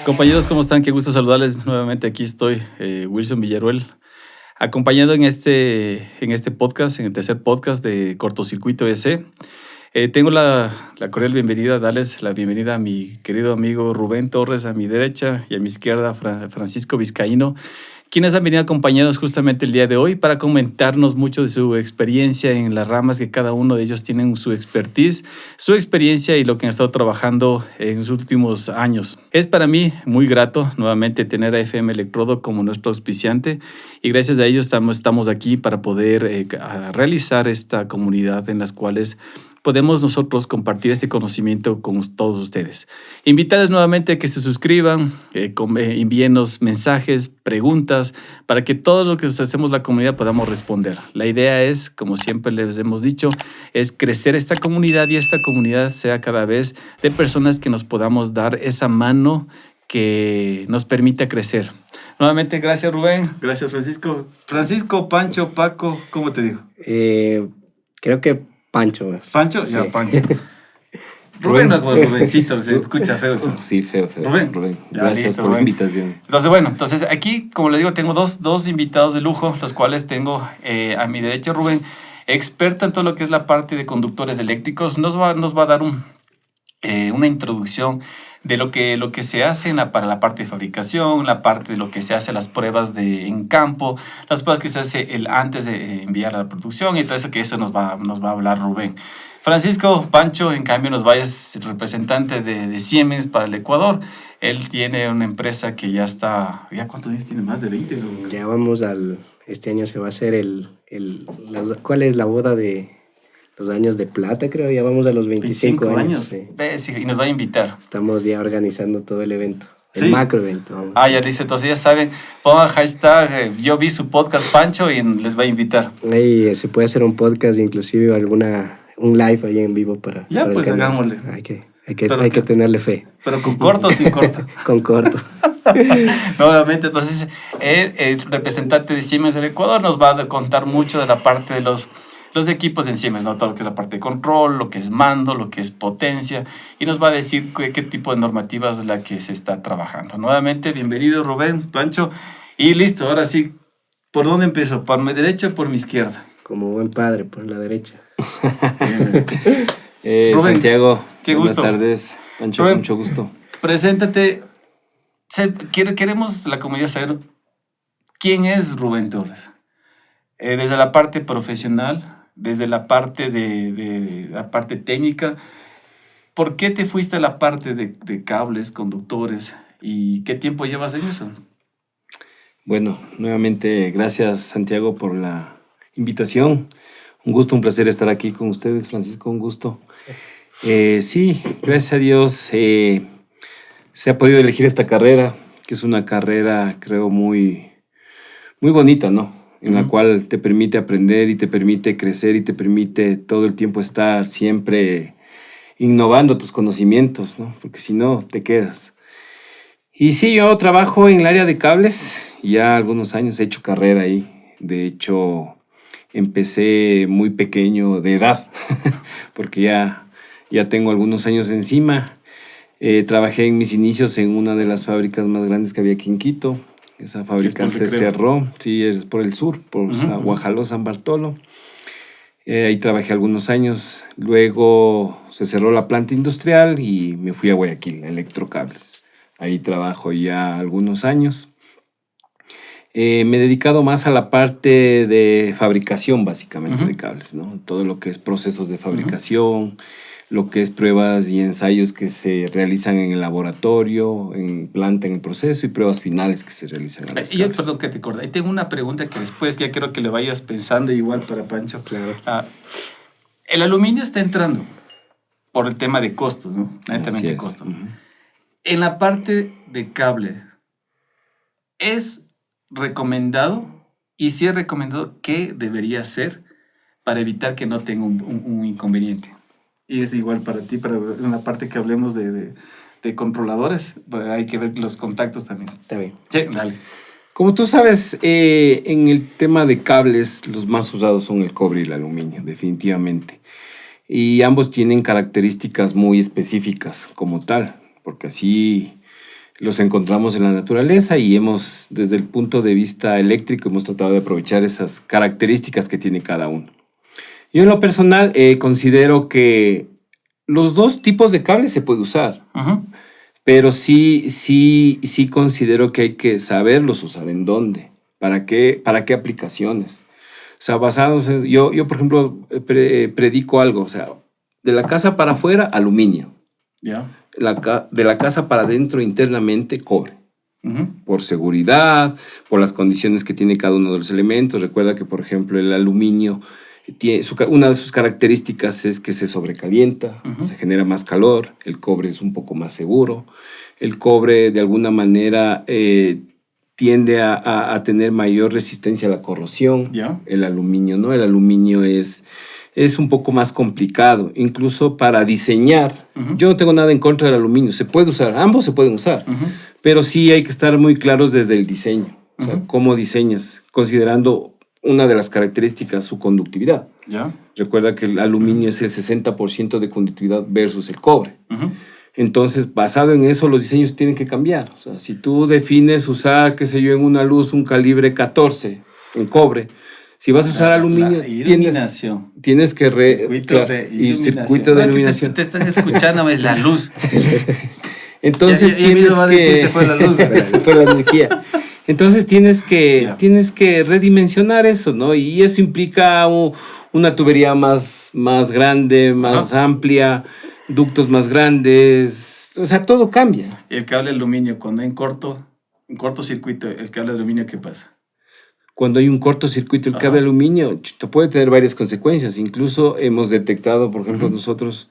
Compañeros, ¿cómo están? Qué gusto saludarles nuevamente. Aquí estoy, Wilson Villaruel, acompañando en este podcast, en el tercer podcast de Cortocircuito S. Tengo la cordial bienvenida, darles la bienvenida a mi querido amigo Rubén Torres a mi derecha y a mi izquierda Francisco Vizcaíno, quienes han venido a acompañarnos justamente el día de hoy para comentarnos mucho de su experiencia en las ramas que cada uno de ellos tienen su expertise, su experiencia y lo que han estado trabajando en los últimos años. Es para mí muy grato nuevamente tener a FM Electrodo como nuestro auspiciante y gracias a ellos estamos aquí para poder realizar esta comunidad en las cuales podemos nosotros compartir este conocimiento con todos ustedes. Invitarles nuevamente a que se suscriban, envíenos mensajes, preguntas, para que todo lo que hacemos la comunidad podamos responder. La idea es, como siempre les hemos dicho, es crecer esta comunidad y esta comunidad sea cada vez de personas que nos podamos dar esa mano que nos permita crecer. Nuevamente, gracias Rubén, gracias Francisco. Francisco, Pancho, Paco, ¿cómo te digo? Creo que Pancho más. ¿Pancho? Sí. Ya, Pancho. Rubén no es como Rubencito, se escucha feo eso. Sí, feo. Rubén. Gracias listo, por la Rubén. invitación. Entonces aquí, como les digo, tengo dos invitados de lujo, los cuales tengo a mi derecha Rubén, experto en todo lo que es la parte de conductores eléctricos. Nos va a dar una introducción de lo que se hace para la parte de fabricación, la parte de lo que se hace las pruebas en campo, las pruebas que se hace antes de enviar a la producción y todo eso nos va a hablar Rubén. Francisco, Pancho, en cambio, es representante de Siemens para el Ecuador. Él tiene una empresa que ya está, ¿ya cuántos años tiene? ¿Más de 20? Ya vamos este año se va a hacer ¿cuál es la boda de los años de plata? Creo, ya vamos a los 25 años. Sí. Sí, y nos va a invitar. Estamos ya organizando todo el evento. El Sí. macro evento. Vamos. Ya dice, entonces ya saben, pongan hashtag, yo vi su podcast Pancho y les va a invitar. Ahí se puede hacer un podcast, inclusive un live ahí en vivo para Ya, el pues canal. hagámosle. Hay que tenerle fe. Pero con corto o sin corto. Con corto. Nuevamente, entonces, el representante de Siemens del Ecuador nos va a contar mucho de la parte de los equipos en Siemens, ¿no? Todo lo que es la parte de control, lo que es mando, lo que es potencia, y nos va a decir qué tipo de normativas es la que se está trabajando. Nuevamente, bienvenido Rubén, Pancho, y listo, ahora sí, ¿por dónde empiezo? ¿Por mi derecha o por mi izquierda? Como buen padre, por la derecha. Rubén, Santiago, qué gusto. Buenas tardes. Pancho, Rubén, mucho gusto. Preséntate. Queremos la comunidad saber quién es Rubén Torres. Desde la parte profesional, desde la parte de la parte técnica. ¿Por qué te fuiste a la parte de cables, conductores? ¿Y qué tiempo llevas en eso? Bueno, nuevamente gracias Santiago por la invitación. Un gusto, un placer estar aquí con ustedes, Francisco, un gusto. Sí, gracias a Dios se ha podido elegir esta carrera, que es una carrera, creo, muy, muy bonita, ¿no? En la cual te permite aprender y te permite crecer y te permite todo el tiempo estar siempre innovando tus conocimientos, ¿no? Porque si no, te quedas. Y sí, yo trabajo en el área de cables, ya algunos años he hecho carrera ahí. De hecho, empecé muy pequeño de edad, porque ya tengo algunos años encima. Trabajé en mis inicios en una de las fábricas más grandes que había aquí en Quito. Esa fábrica se cerró, sí, es por el sur, por Guajaló, San Bartolo. Ahí trabajé algunos años. Luego se cerró la planta industrial y me fui a Guayaquil, a Electrocables. Ahí trabajo ya algunos años. Me he dedicado más a la parte de fabricación, básicamente, de cables, ¿no? Todo lo que es procesos de fabricación, lo que es pruebas y ensayos que se realizan en el laboratorio, en planta, en el proceso, y pruebas finales que se realizan en los Y yo, cables. perdón que te corte. Ahí tengo una pregunta que después ya quiero que le vayas pensando igual para Pancho. Claro. El aluminio está entrando por el tema de costos, ¿no? Netamente Así de es. costos. En la parte de cable, ¿es recomendado? Y si es recomendado, ¿qué debería hacer para evitar que no tenga un inconveniente? Y es igual para ti, en la parte que hablemos de controladores, pero hay que ver los contactos también. Está bien. Sí, dale. Como tú sabes, en el tema de cables, los más usados son el cobre y el aluminio, definitivamente. Y ambos tienen características muy específicas como tal, porque así Los encontramos en la naturaleza y desde el punto de vista eléctrico, hemos tratado de aprovechar esas características que tiene cada uno. Yo en lo personal considero que los dos tipos de cables se puede usar, pero sí considero que hay que saberlos usar en dónde, para qué aplicaciones. O sea, basados en, yo por ejemplo, predico algo, o sea, de la casa para afuera, aluminio. Ya. De la casa para adentro, internamente, cobre. Por seguridad, por las condiciones que tiene cada uno de los elementos. Recuerda que, por ejemplo, el aluminio, una de sus características es que se sobrecalienta, se genera más calor. El cobre es un poco más seguro. El cobre, de alguna manera, tiende a tener mayor resistencia a la corrosión. Ya. El aluminio, ¿no? El aluminio es un poco más complicado, incluso para diseñar. Yo no tengo nada en contra del aluminio, se puede usar, ambos se pueden usar, pero sí hay que estar muy claros desde el diseño, o sea, cómo diseñas, considerando una de las características, su conductividad. Ya. Recuerda que el aluminio es el 60% de conductividad versus el cobre. Entonces, basado en eso, los diseños tienen que cambiar. O sea, si tú defines usar, qué sé yo, en una luz un calibre 14 en cobre, si vas a usar aluminio, tienes que circuito de iluminación. Te están escuchando, es la luz. Entonces tienes va a decir, se fue la luz. Se fue la energía. Entonces tienes que redimensionar eso, ¿no? Y eso implica una tubería más grande, más amplia, ductos más grandes, o sea, todo cambia. Y el cable de aluminio, cuando hay en cortocircuito, el cable de aluminio, ¿qué pasa? Cuando hay un cortocircuito, el cable de aluminio puede tener varias consecuencias. Incluso hemos detectado, por ejemplo, nosotros,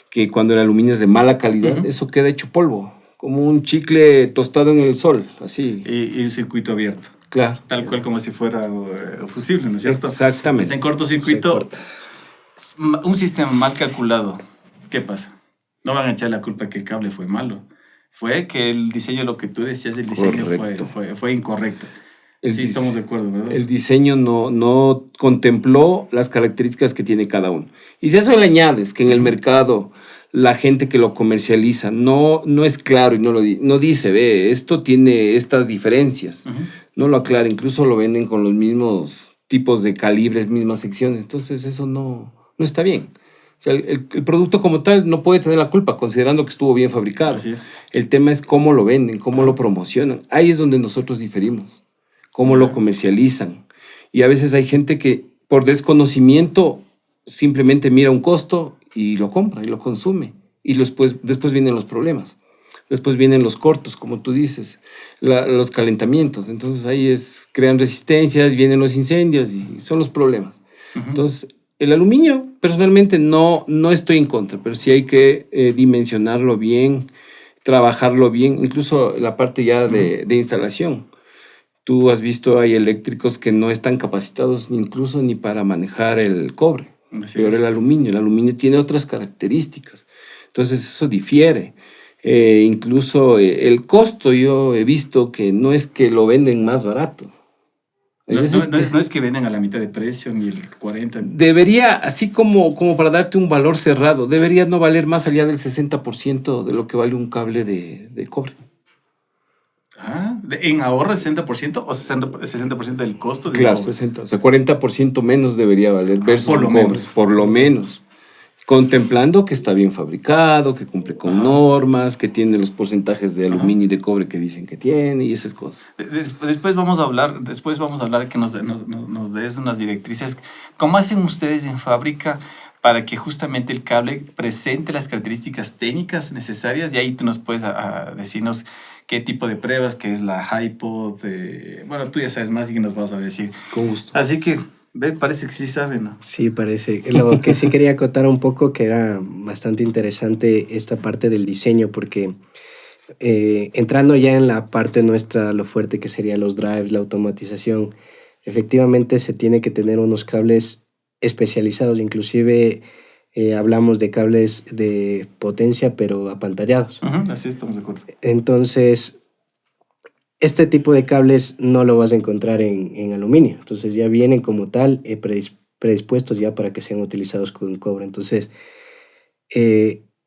que cuando el aluminio es de mala calidad, eso queda hecho polvo, como un chicle tostado en el sol, así. Y un circuito abierto. Claro. Tal cual como si fuera fusible, ¿no es cierto? Exactamente. Es en cortocircuito, un sistema mal calculado, ¿qué pasa? No van a echar la culpa que el cable fue malo. Fue que el diseño, lo que tú decías, el diseño fue incorrecto. Sí, estamos de acuerdo, ¿verdad? El diseño no contempló las características que tiene cada uno. Y si a eso le añades que en el mercado la gente que lo comercializa no es claro y no dice, ve, esto tiene estas diferencias, no lo aclara, incluso lo venden con los mismos tipos de calibres, mismas secciones, entonces eso no está bien. O sea, el producto como tal no puede tener la culpa, considerando que estuvo bien fabricado. Así es. El tema es cómo lo venden, cómo lo promocionan. Ahí es donde nosotros diferimos. Cómo lo comercializan. Y a veces hay gente que por desconocimiento simplemente mira un costo y lo compra y lo consume. Y después vienen los problemas. Después vienen los cortos, como tú dices, los calentamientos. Entonces ahí crean resistencias, vienen los incendios y son los problemas. Entonces el aluminio, personalmente, no estoy en contra, pero sí hay que dimensionarlo bien, trabajarlo bien, incluso la parte ya de instalación. Tú has visto, hay eléctricos que no están capacitados incluso ni para manejar el cobre, peor el aluminio. El aluminio tiene otras características, entonces eso difiere. Incluso el costo, yo he visto que no es que lo venden más barato. No es que venden a la mitad de precio, ni el 40%. Debería, así como para darte un valor cerrado, debería no valer más allá del 60% de lo que vale un cable de cobre. ¿En ahorro 60% o 60% del costo? Claro, 60%. O sea, 40% menos debería valer versus por lo cobre, menos. Por lo menos. Contemplando que está bien fabricado, que cumple con normas, que tiene los porcentajes de aluminio y de cobre que dicen que tiene y esas cosas. Después vamos a hablar que nos des unas directrices. ¿Cómo hacen ustedes en fábrica para que justamente el cable presente las características técnicas necesarias? Y ahí tú nos puedes decirnos qué tipo de pruebas, qué es la HiPod. Bueno, tú ya sabes más y que nos vas a decir. Con gusto. Así que, parece que sí saben, ¿no? Sí, parece. Lo que sí quería acotar un poco, que era bastante interesante esta parte del diseño, porque entrando ya en la parte nuestra, lo fuerte que serían los drives, la automatización, efectivamente se tiene que tener unos cables especializados, inclusive hablamos de cables de potencia pero apantallados. Así estamos de acuerdo. Entonces, este tipo de cables no lo vas a encontrar en aluminio, entonces ya vienen como tal predispuestos ya para que sean utilizados con cobre. Entonces,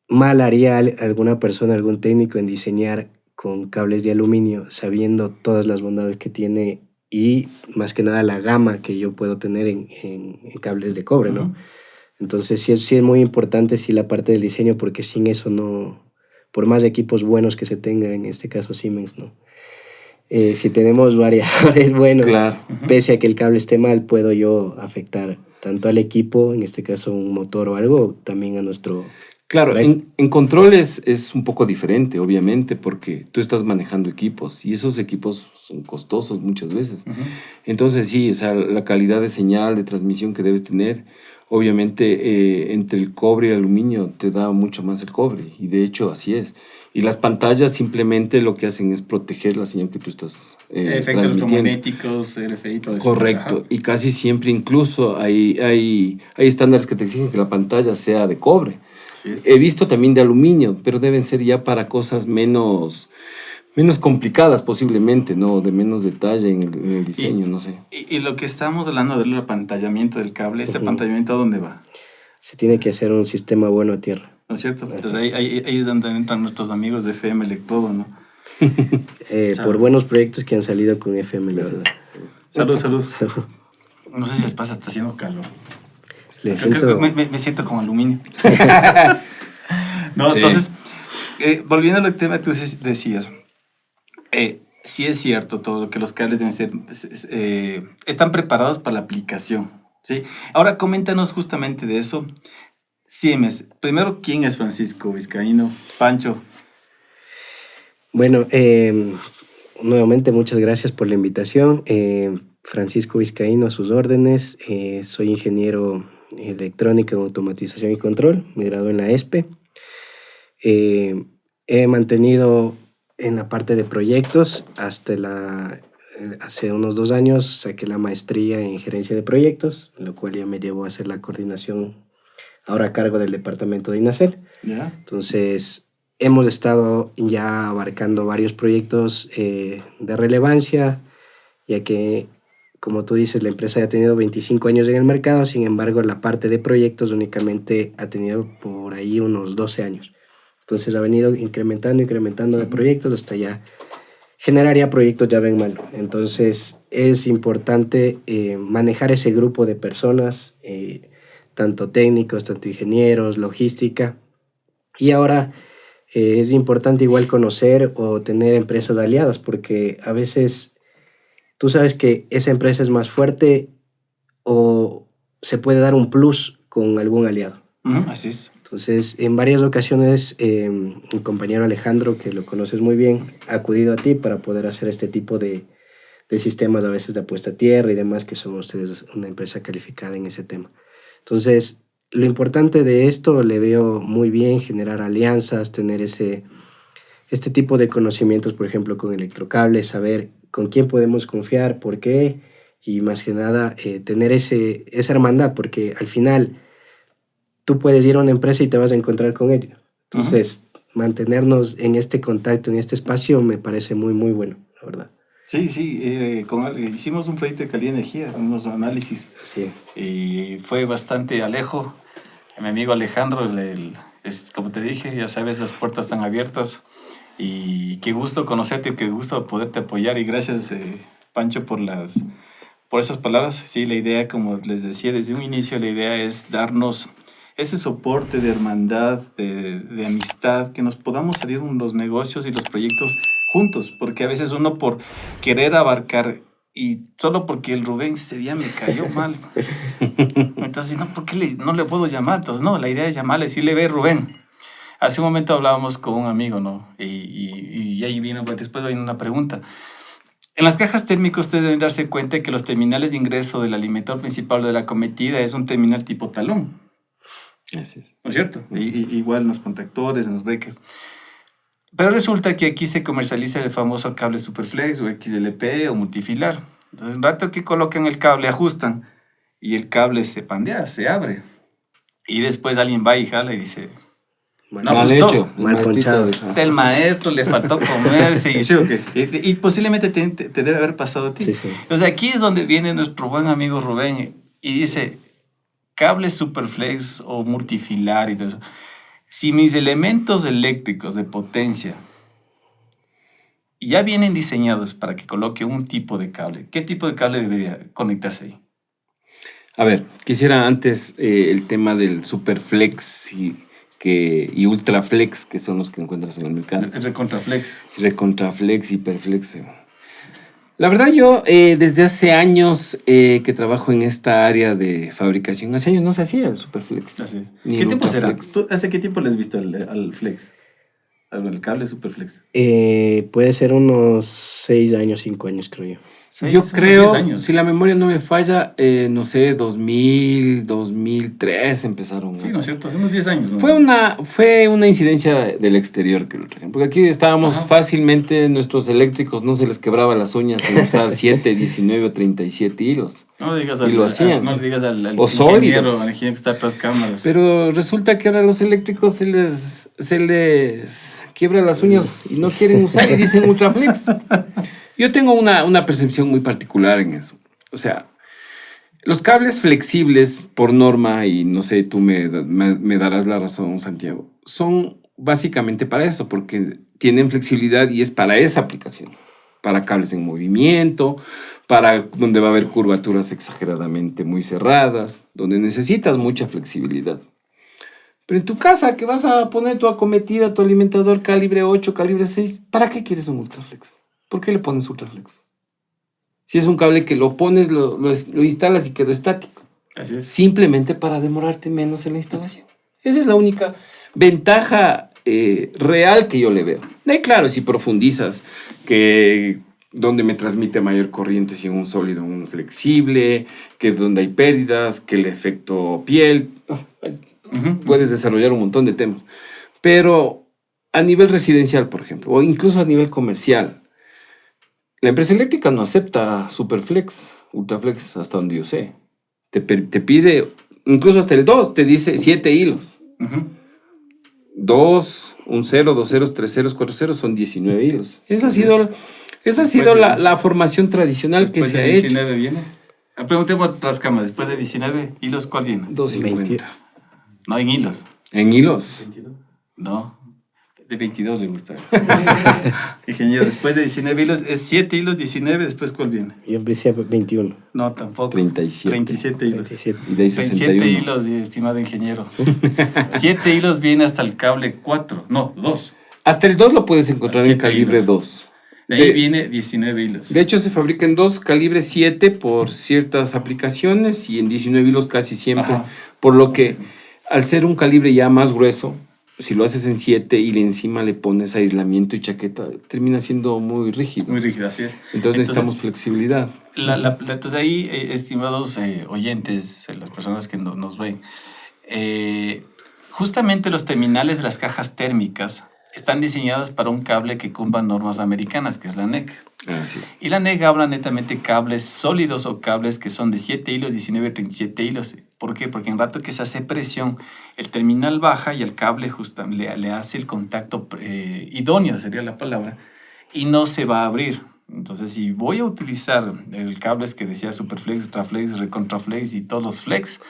mal haría alguna persona, algún técnico en diseñar con cables de aluminio, sabiendo todas las bondades que tiene y más que nada la gama que yo puedo tener en cables de cobre, ¿no? Entonces sí es muy importante sí la parte del diseño, porque sin eso no, por más equipos buenos que se tenga, en este caso Siemens, ¿no? Si tenemos variadores buenos, Claro. pese a que el cable esté mal, puedo yo afectar tanto al equipo, en este caso un motor o algo, también a nuestro... Claro, drive. en controles es un poco diferente, obviamente, porque tú estás manejando equipos y esos equipos son costosos muchas veces. Entonces sí, o sea, la calidad de señal, de transmisión que debes tener, obviamente entre el cobre y el aluminio te da mucho más el cobre, y de hecho así es. Y las pantallas simplemente lo que hacen es proteger la señal que tú estás Efectos transmitiendo. electromagnéticos, RFI, todo eso. Correcto, y casi siempre incluso hay estándares que te exigen que la pantalla sea de cobre. Así es. He visto también de aluminio, pero deben ser ya para cosas menos complicadas posiblemente, ¿no? De menos detalle en el diseño, no sé. Y lo que estamos hablando del apantallamiento del cable, ¿ese apantallamiento a dónde va? Se tiene que hacer un sistema bueno a tierra. ¿No es cierto? Entonces ahí es donde entran nuestros amigos de FM Electrodo, ¿no? Por buenos proyectos que han salido con FM, la verdad. Salud, salud. No sé si les pasa, está haciendo calor. Le Creo que siento... me siento como aluminio. No, Sí. entonces, volviendo al tema que tú decías, sí es cierto todo lo que los cables deben ser, están preparados para la aplicación, ¿sí? Ahora, coméntanos justamente de eso. Siemens, primero, ¿quién es Francisco Vizcaíno? Pancho. Bueno, nuevamente muchas gracias por la invitación. Francisco Vizcaíno, a sus órdenes. Soy ingeniero electrónico en automatización y control. Me gradué en la ESPE. He mantenido en la parte de proyectos hace unos 2 años saqué la maestría en gerencia de proyectos, lo cual ya me llevó a hacer la coordinación ahora a cargo del departamento de INACEL. ¿Ya? Entonces, hemos estado ya abarcando varios proyectos de relevancia, ya que, como tú dices, la empresa ya ha tenido 25 años en el mercado. Sin embargo, la parte de proyectos únicamente ha tenido por ahí unos 12 años. Entonces, ha venido incrementando de proyectos hasta ya generar ya proyectos llave en mano. Entonces, es importante manejar ese grupo de personas, tanto técnicos, tanto ingenieros, logística. Y ahora es importante igual conocer o tener empresas aliadas, porque a veces tú sabes que esa empresa es más fuerte o se puede dar un plus con algún aliado. Así es. Entonces, en varias ocasiones, mi compañero Alejandro, que lo conoces muy bien, ha acudido a ti para poder hacer este tipo de sistemas, a veces de apuesta a tierra y demás, que son ustedes una empresa calificada en ese tema. Entonces, lo importante de esto le veo muy bien, generar alianzas, tener este tipo de conocimientos, por ejemplo, con electrocables, saber con quién podemos confiar, por qué, y más que nada tener esa hermandad, porque al final tú puedes ir a una empresa y te vas a encontrar con ellos. Entonces, mantenernos en este contacto, en este espacio, me parece muy, muy bueno, la verdad. Sí, sí, hicimos un proyecto de calidad de energía, unos análisis. Sí. Y fue bastante Alejo. Mi amigo Alejandro, como te dije, ya sabes, las puertas están abiertas. Y qué gusto conocerte, qué gusto poderte apoyar. Y gracias, Pancho, por esas palabras. Sí, la idea, como les decía desde un inicio, la idea es darnos ese soporte de hermandad, de amistad, que nos podamos salir en los negocios y los proyectos juntos, porque a veces uno por querer abarcar y solo porque el Rubén ese día me cayó mal, entonces no, ¿por qué no le puedo llamar? Entonces no, la idea es llamarle, decirle, ve Rubén. Hace un momento hablábamos con un amigo, ¿no? Y ahí vino, después viene una pregunta. En las cajas térmicas ustedes deben darse cuenta que los terminales de ingreso del alimentador principal de la cometida es un terminal tipo talón. Así es. ¿No es cierto? Igual en los contactores, en los breakers. Pero resulta que aquí se comercializa el famoso cable Superflex o XLP o multifilar. Entonces, un rato que colocan el cable, ajustan y el cable se pandea, se abre. Y después alguien va y jala y dice, Mal, no, mal gustó. hecho. Mal ponchado. El maestro le faltó comerse y, ¿sí o qué? Y posiblemente te debe haber pasado a ti. Sí, sí. Entonces aquí es donde viene nuestro buen amigo Rubén y dice, cable Superflex o multifilar y todo eso. Si mis elementos eléctricos de potencia ya vienen diseñados para que coloque un tipo de cable. ¿Qué tipo de cable debería conectarse ahí? A ver, quisiera antes el tema del Superflex y Ultraflex, que son los que encuentras en el mercado. Recontraflex. Recontraflex, Hiperflex. La verdad yo desde hace años que trabajo en esta área de fabricación, hace años no se hacía el Superflex. Así es. Ni ¿Qué el tiempo será? Ultraflex. ¿Hace qué tiempo le has visto al Flex? Al cable Superflex. Puede ser unos 6 años, 5 años, creo yo. Yo Seis, creo, 10 años. si la memoria no me falla, no sé, 2000, 2003 empezaron. Sí, ¿no es cierto? Hace unos 10 años. ¿no? Fue una incidencia del exterior que lo trajeron. Porque aquí estábamos Ajá. fácilmente, nuestros eléctricos no se les quebraba las uñas en usar 7, 19 o 37 hilos. No le digas Y lo hacían. no le digas al O sólidos. al ingeniero que está tras cámaras. Pero resulta que ahora a los eléctricos se les quiebra las uñas y no quieren usar y dicen Ultraflex. Yo tengo una percepción muy particular en eso. O sea, los cables flexibles por norma, y no sé, tú me darás la razón, Santiago, son básicamente para eso, porque tienen flexibilidad y es para esa aplicación. Para cables en movimiento, para donde va a haber curvaturas exageradamente muy cerradas, donde necesitas mucha flexibilidad. Pero en tu casa, que vas a poner tu acometida, tu alimentador calibre 8, calibre 6, ¿para qué quieres un Ultraflex? ¿Por qué le pones Ultraflex? Si es un cable que lo pones, lo instalas y quedó estático. Así es. Simplemente para demorarte menos en la instalación. Esa es la única ventaja real que yo le veo. Y claro, si profundizas que donde me transmite mayor corriente, si en un sólido, en un flexible, que donde hay pérdidas, que el efecto piel, puedes desarrollar un montón de temas. Pero a nivel residencial, por ejemplo, o incluso a nivel comercial, la empresa eléctrica no acepta Superflex, Ultraflex, hasta donde yo sé. Te pide, incluso hasta el 2, te dice 7 hilos. 2, un 0, 2 ceros, 3 ceros, 4 ceros, son 19 hilos. Esa ha sido la formación tradicional que se ha hecho. ¿Después de 19 viene? Preguntemos tras cámaras. Después de 19 hilos, ¿cuál viene? 250. No, en hilos. En hilos. No. De 22 le gusta. Ingeniero, después de 19 hilos, es 7 hilos, 19, después ¿cuál viene? Yo empecé a 21. No, tampoco. 37. 37 hilos. 37. Y de ahí 27 61. hilos, estimado ingeniero. 7 hilos viene hasta el cable 4. No, 2. Hasta el 2 lo puedes encontrar en 7 calibre hilos. 2. De ahí viene 19 hilos. De hecho, se fabrica en 2 calibre 7 por ciertas aplicaciones y en 19 hilos casi siempre. Ajá. Por lo que, al ser un calibre ya más grueso, si lo haces en 7 y encima le pones aislamiento y chaqueta, termina siendo muy rígido. Muy rígido, así es. Entonces necesitamos flexibilidad. Entonces ahí, estimados oyentes, las personas que nos ven, justamente los terminales de las cajas térmicas están diseñadas para un cable que cumpla normas americanas, que es la NEC. Así es. Y la NEC habla netamente cables sólidos o cables que son de 7 hilos, 19, 37 hilos. ¿Por qué? Porque en rato que se hace presión, el terminal baja y el cable le hace el contacto idóneo, sería la palabra, y no se va a abrir. Entonces, si voy a utilizar el cable que decía Superflex, Ultraflex, Recontraflex y todos los Flex,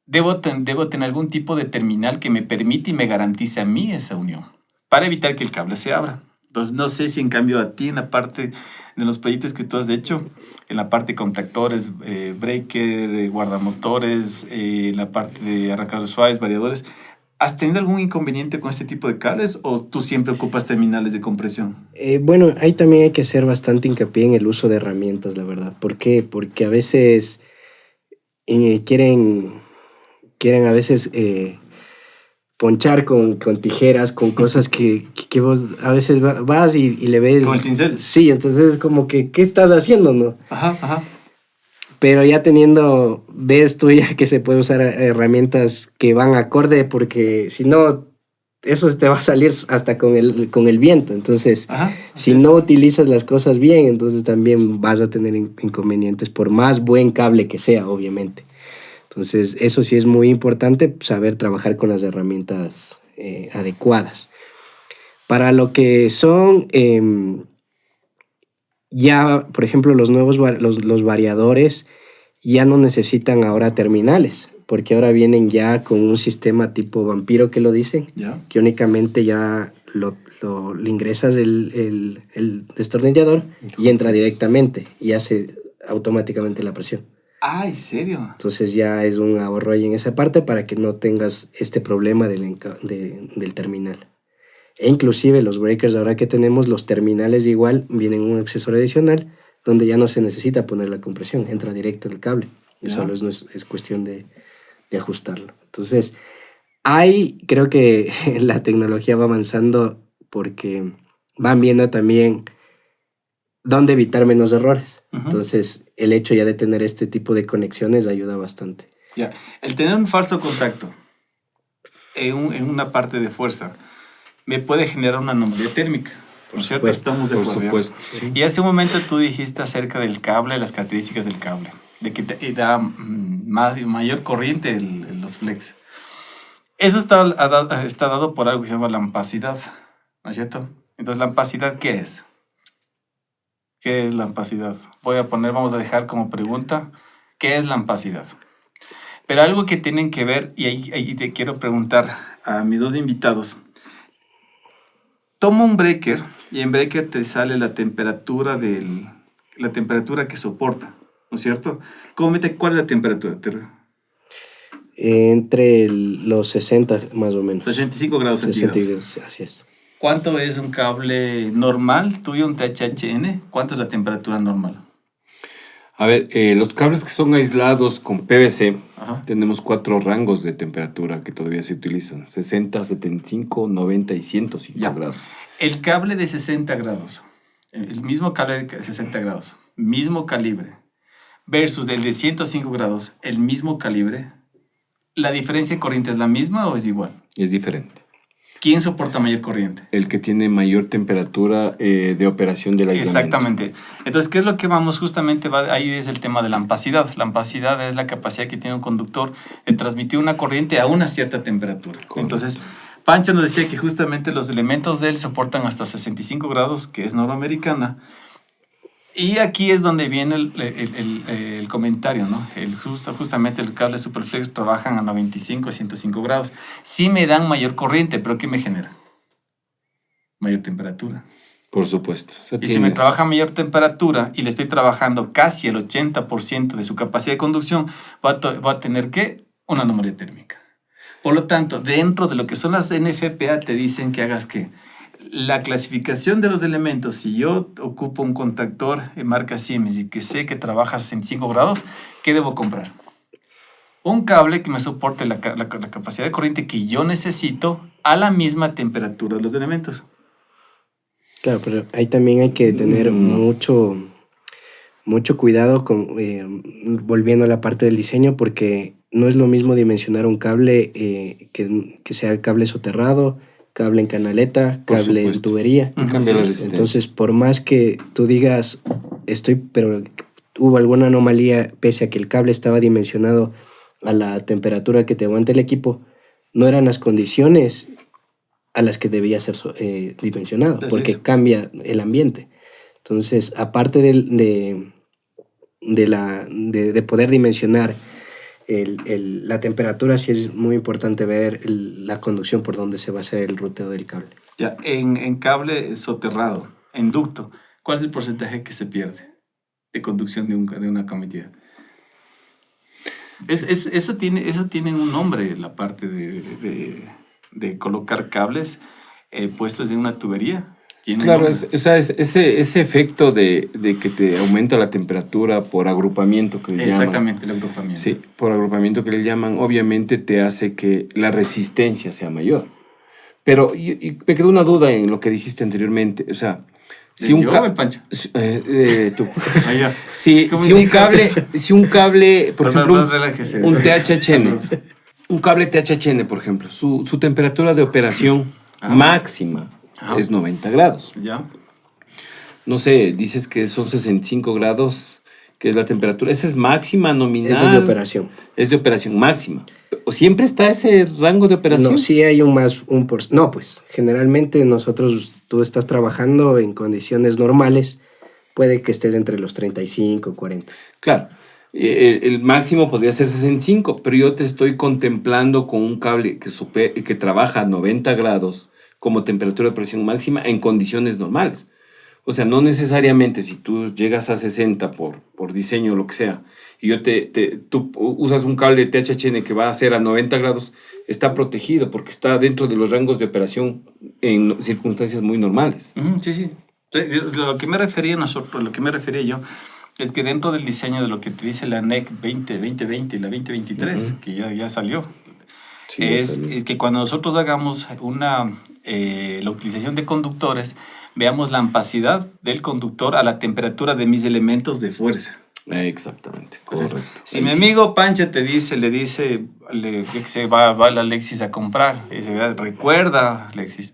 debo tener algún tipo de terminal que me permite y me garantice a mí esa unión para evitar que el cable se abra. Entonces, no sé si en cambio a ti en la parte de los proyectos que tú has hecho, en la parte de contactores, breaker, guardamotores, la parte de arrancadores suaves, variadores, ¿has tenido algún inconveniente con este tipo de cables o tú siempre ocupas terminales de compresión? Bueno, ahí también hay que hacer bastante hincapié en el uso de herramientas, la verdad. ¿Por qué? Porque a veces quieren a veces ponchar con tijeras, con cosas que vos a veces vas y le ves. ¿Con el cincel? Sí, entonces es como que, ¿qué estás haciendo, no? Ajá. Pero ya ves tú ya que se puede usar herramientas que van acorde, porque si no, eso te va a salir hasta con el viento. Entonces, si no utilizas las cosas bien, entonces también vas a tener inconvenientes, por más buen cable que sea, obviamente. Entonces, eso sí es muy importante, saber trabajar con las herramientas adecuadas. Para lo que son ya, por ejemplo, los nuevos los variadores ya no necesitan ahora terminales. porque ahora vienen ya con un sistema tipo vampiro que lo dicen, ¿Ya? que únicamente ya le ingresas el destornillador y entra directamente y hace automáticamente la presión. Ah, ¿en serio? Entonces ya es un ahorro ahí en esa parte para que no tengas este problema del terminal. E inclusive los breakers, ahora que tenemos los terminales igual, vienen un accesorio adicional donde ya no se necesita poner la compresión, entra directo el cable. Y Ya. solo es cuestión de ajustarlo. Entonces, creo que la tecnología va avanzando porque van viendo también dónde evitar menos errores. Ujú. Entonces, el hecho ya de tener este tipo de conexiones ayuda bastante. Ya. El tener un falso contacto en una parte de fuerza me puede generar una anomalía térmica. ¿No es cierto? supuesto, Estamos de Por acuerdo. supuesto. Sí. Y hace un momento tú dijiste acerca del cable, las características del cable, de que da mayor corriente los flex. Eso está dado por algo que se llama la ampacidad, ¿no es cierto? Entonces, ¿la ampacidad qué es? ¿Qué es la ampacidad? Vamos a dejar como pregunta, ¿qué es la ampacidad? Pero algo que tienen que ver, y ahí te quiero preguntar a mis dos invitados. Toma un breaker y en breaker te sale la temperatura que soporta, ¿no es cierto? Coméntame, ¿cuál es la temperatura? Entre los 60 más o menos. 65 grados centígrados. 60, así es. ¿Cuánto es un cable normal? Tuyo un THN. ¿Cuánto es la temperatura normal? A ver, los cables que son aislados con PVC, Ajá. tenemos 4 rangos de temperatura que todavía se utilizan. 60, 75, 90 y 105 Ya. grados. El cable de 60 grados, el mismo cable de 60 grados, mismo calibre, versus el de 105 grados, el mismo calibre, ¿la diferencia de corriente es la misma o es igual? Es diferente. ¿Quién soporta mayor corriente? El que tiene mayor temperatura de operación del aislamiento. Exactamente. Entonces, ¿qué es lo que vamos? Justamente ahí es el tema de la ampacidad. La ampacidad es la capacidad que tiene un conductor de transmitir una corriente a una cierta temperatura. Correcto. Entonces, Pancho nos decía que justamente los elementos de él soportan hasta 65 grados, que es norma americana. Y aquí es donde viene el comentario, ¿no? Justamente el cable Superflex trabajan a 95 a 105 grados. Sí me dan mayor corriente, pero ¿qué me genera? Mayor temperatura. Por supuesto. O sea, Y si me trabaja a mayor temperatura y le estoy trabajando casi el 80% de su capacidad de conducción, va a tener ¿qué? Una anomalía térmica. Por lo tanto, dentro de lo que son las NFPA te dicen que hagas ¿qué? La clasificación de los elementos, si yo ocupo un contactor en marca Siemens y que sé que trabaja a 65 grados, ¿qué debo comprar? Un cable que me soporte la capacidad de corriente que yo necesito a la misma temperatura de los elementos. Claro, pero ahí también hay que tener mucho cuidado con volviendo a la parte del diseño, porque no es lo mismo dimensionar un cable que sea el cable soterrado, cable en canaleta, Por cable en supuesto. tubería. Cambia la resistencia. Entonces, por más que tú digas, pero hubo alguna anomalía, pese a que el cable estaba dimensionado a la temperatura que te aguanta el equipo, no eran las condiciones a las que debía ser dimensionado, Así porque es. cambia el ambiente. Entonces, aparte de poder dimensionar la temperatura, sí es muy importante ver la conducción por donde se va a hacer el ruteo del cable. Ya, en cable soterrado, en ducto, ¿cuál es el porcentaje que se pierde de conducción de una cometida? Eso tiene un nombre, la parte de colocar cables puestos en una tubería. Tiene un Claro, nombre. ese efecto de que te aumenta la temperatura por agrupamiento que le llaman. Exactamente, el agrupamiento. Sí, por agrupamiento que le llaman, obviamente te hace que la resistencia sea mayor. Pero y me quedó una duda en lo que dijiste anteriormente. O sea, si un ¿Yo o el Pancho? tú. Ah, ya. Si ¿Cómo un indicas? cable, por ejemplo, Relájese. un THN, un cable THN, por ejemplo, su temperatura de operación máxima es 90 grados. Ya. No sé, dices que son 65 grados, que es la temperatura. Esa es máxima, nominal. Eso es de operación. Es de operación máxima. ¿O siempre está ese rango de operación? No, sí hay no, pues generalmente tú estás trabajando en condiciones normales, puede que estés entre los 35 y 40. Claro. El máximo podría ser 65, pero yo te estoy contemplando con un cable que trabaja a 90 grados como temperatura de presión máxima en condiciones normales. O sea, no necesariamente si tú llegas a 60 por diseño o lo que sea, y tú usas un cable de THN que va a ser a 90 grados, está protegido porque está dentro de los rangos de operación en circunstancias muy normales. Sí, sí. Lo que me refería yo, es que dentro del diseño de lo que te dice la NEC 2020 y la 2023, que ya salió, Sí, es que cuando nosotros hagamos la utilización de conductores, veamos la ampacidad del conductor a la temperatura de mis elementos de fuerza. Exactamente, Entonces, correcto. si mi amigo Pancha le dice, que se va la Alexis a comprar, y dice, recuerda, Alexis,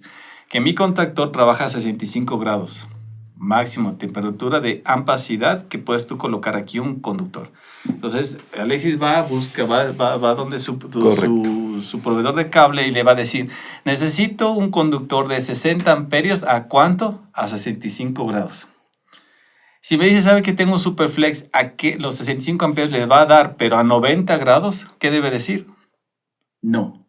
que mi contactor trabaja a 65 grados, máximo temperatura de ampacidad que puedes tú colocar aquí un conductor. Entonces, Alexis va donde su proveedor de cable y le va a decir, necesito un conductor de 60 amperios, ¿a cuánto? A 65 grados. Si me dice, ¿sabe que tengo un Superflex? ¿A qué los 65 amperios le va a dar, pero a 90 grados? ¿Qué debe decir? No.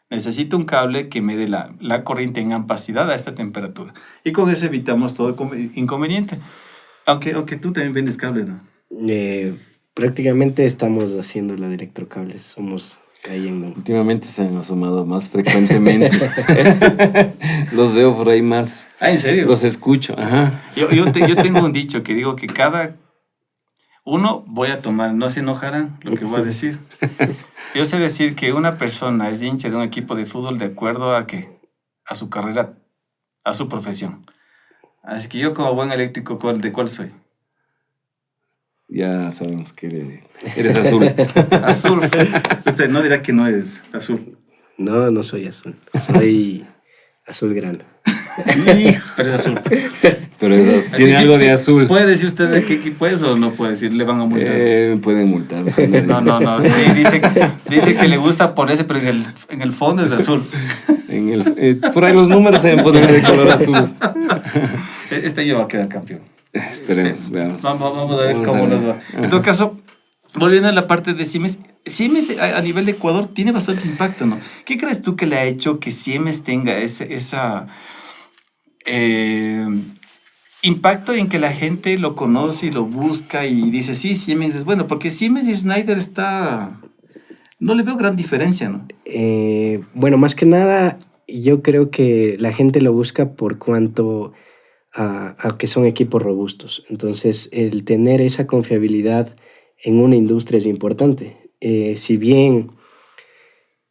Necesito un cable que me dé la corriente en ampacidad a esta temperatura. Y con eso evitamos todo inconveniente. Aunque tú también vendes cable, ¿no? Prácticamente estamos haciendo la de electrocables. Somos cayendo. Últimamente se han asomado más frecuentemente. Los veo por ahí más. Ah, ¿en serio? Los escucho, ajá. Yo tengo un dicho que digo que voy a tomar, no se enojarán lo que voy a decir. Yo sé decir que una persona es hincha de un equipo de fútbol de acuerdo a su carrera, a su profesión. Así que yo como buen eléctrico, ¿de cuál soy? Ya sabemos que eres azul. Azul. Usted no dirá que no es azul. No soy azul. Soy azul grano. Pero es azul. Pero tiene algo de azul. ¿Puede decir usted de qué equipo es o no puede decir? Le van a multar. Pueden multar. No. Sí, dice que le gusta ponerse, pero en el fondo es azul. Por ahí los números se ponen de color azul. Este ya va a quedar campeón. Esperemos, veamos. Vamos a ver cómo nos va. En todo caso, volviendo a la parte de Siemens, Siemens a nivel de Ecuador tiene bastante impacto, ¿no? ¿Qué crees tú que le ha hecho que Siemens tenga esa impacto en que la gente lo conoce y lo busca y dice, sí, Siemens es bueno? Porque Siemens y Schneider no le veo gran diferencia, ¿no? Bueno, más que nada, yo creo que la gente lo busca por cuanto a que son equipos robustos. Entonces, el tener esa confiabilidad en una industria es importante. Si bien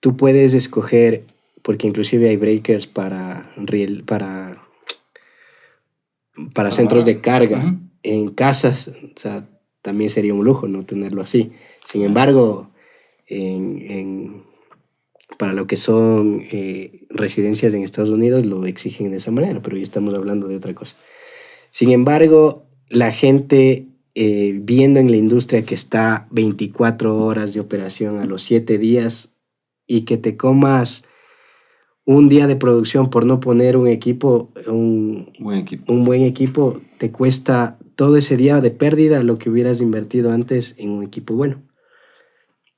tú puedes escoger, porque inclusive hay breakers para centros de carga en casas, o sea, también sería un lujo no tenerlo así. Sin embargo, para lo que son residencias en Estados Unidos lo exigen de esa manera, pero ya estamos hablando de otra cosa. Sin embargo, la gente viendo en la industria que está 24 horas de operación a los 7 días y que te comas un día de producción por no poner un buen equipo, te cuesta todo ese día de pérdida lo que hubieras invertido antes en un equipo bueno.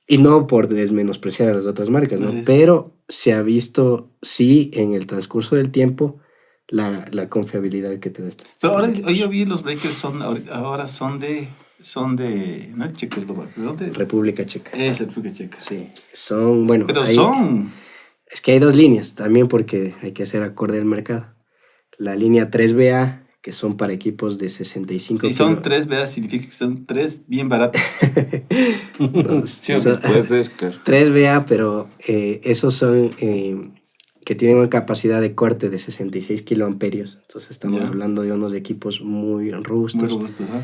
Y no por desmenospreciar a las otras marcas, ¿no? Sí. Pero se ha visto, sí, en el transcurso del tiempo, la confiabilidad que te da esto. Pero ahora yo vi los breakers ahora son de no es Checoslovaquia, ¿dónde es? República Checa. Es República Checa. Sí, son, bueno. Pero es que hay dos líneas también porque hay que hacer acorde al mercado. La línea 3BA, que son para equipos de 65 kilos. Si son 3BA, significa que son 3 bien baratos. No, sí, puede ser, claro. 3BA, pero esos son que tienen una capacidad de corte de 66 kiloamperios. Entonces estamos hablando de unos equipos muy robustos. Muy robustos, ¿eh?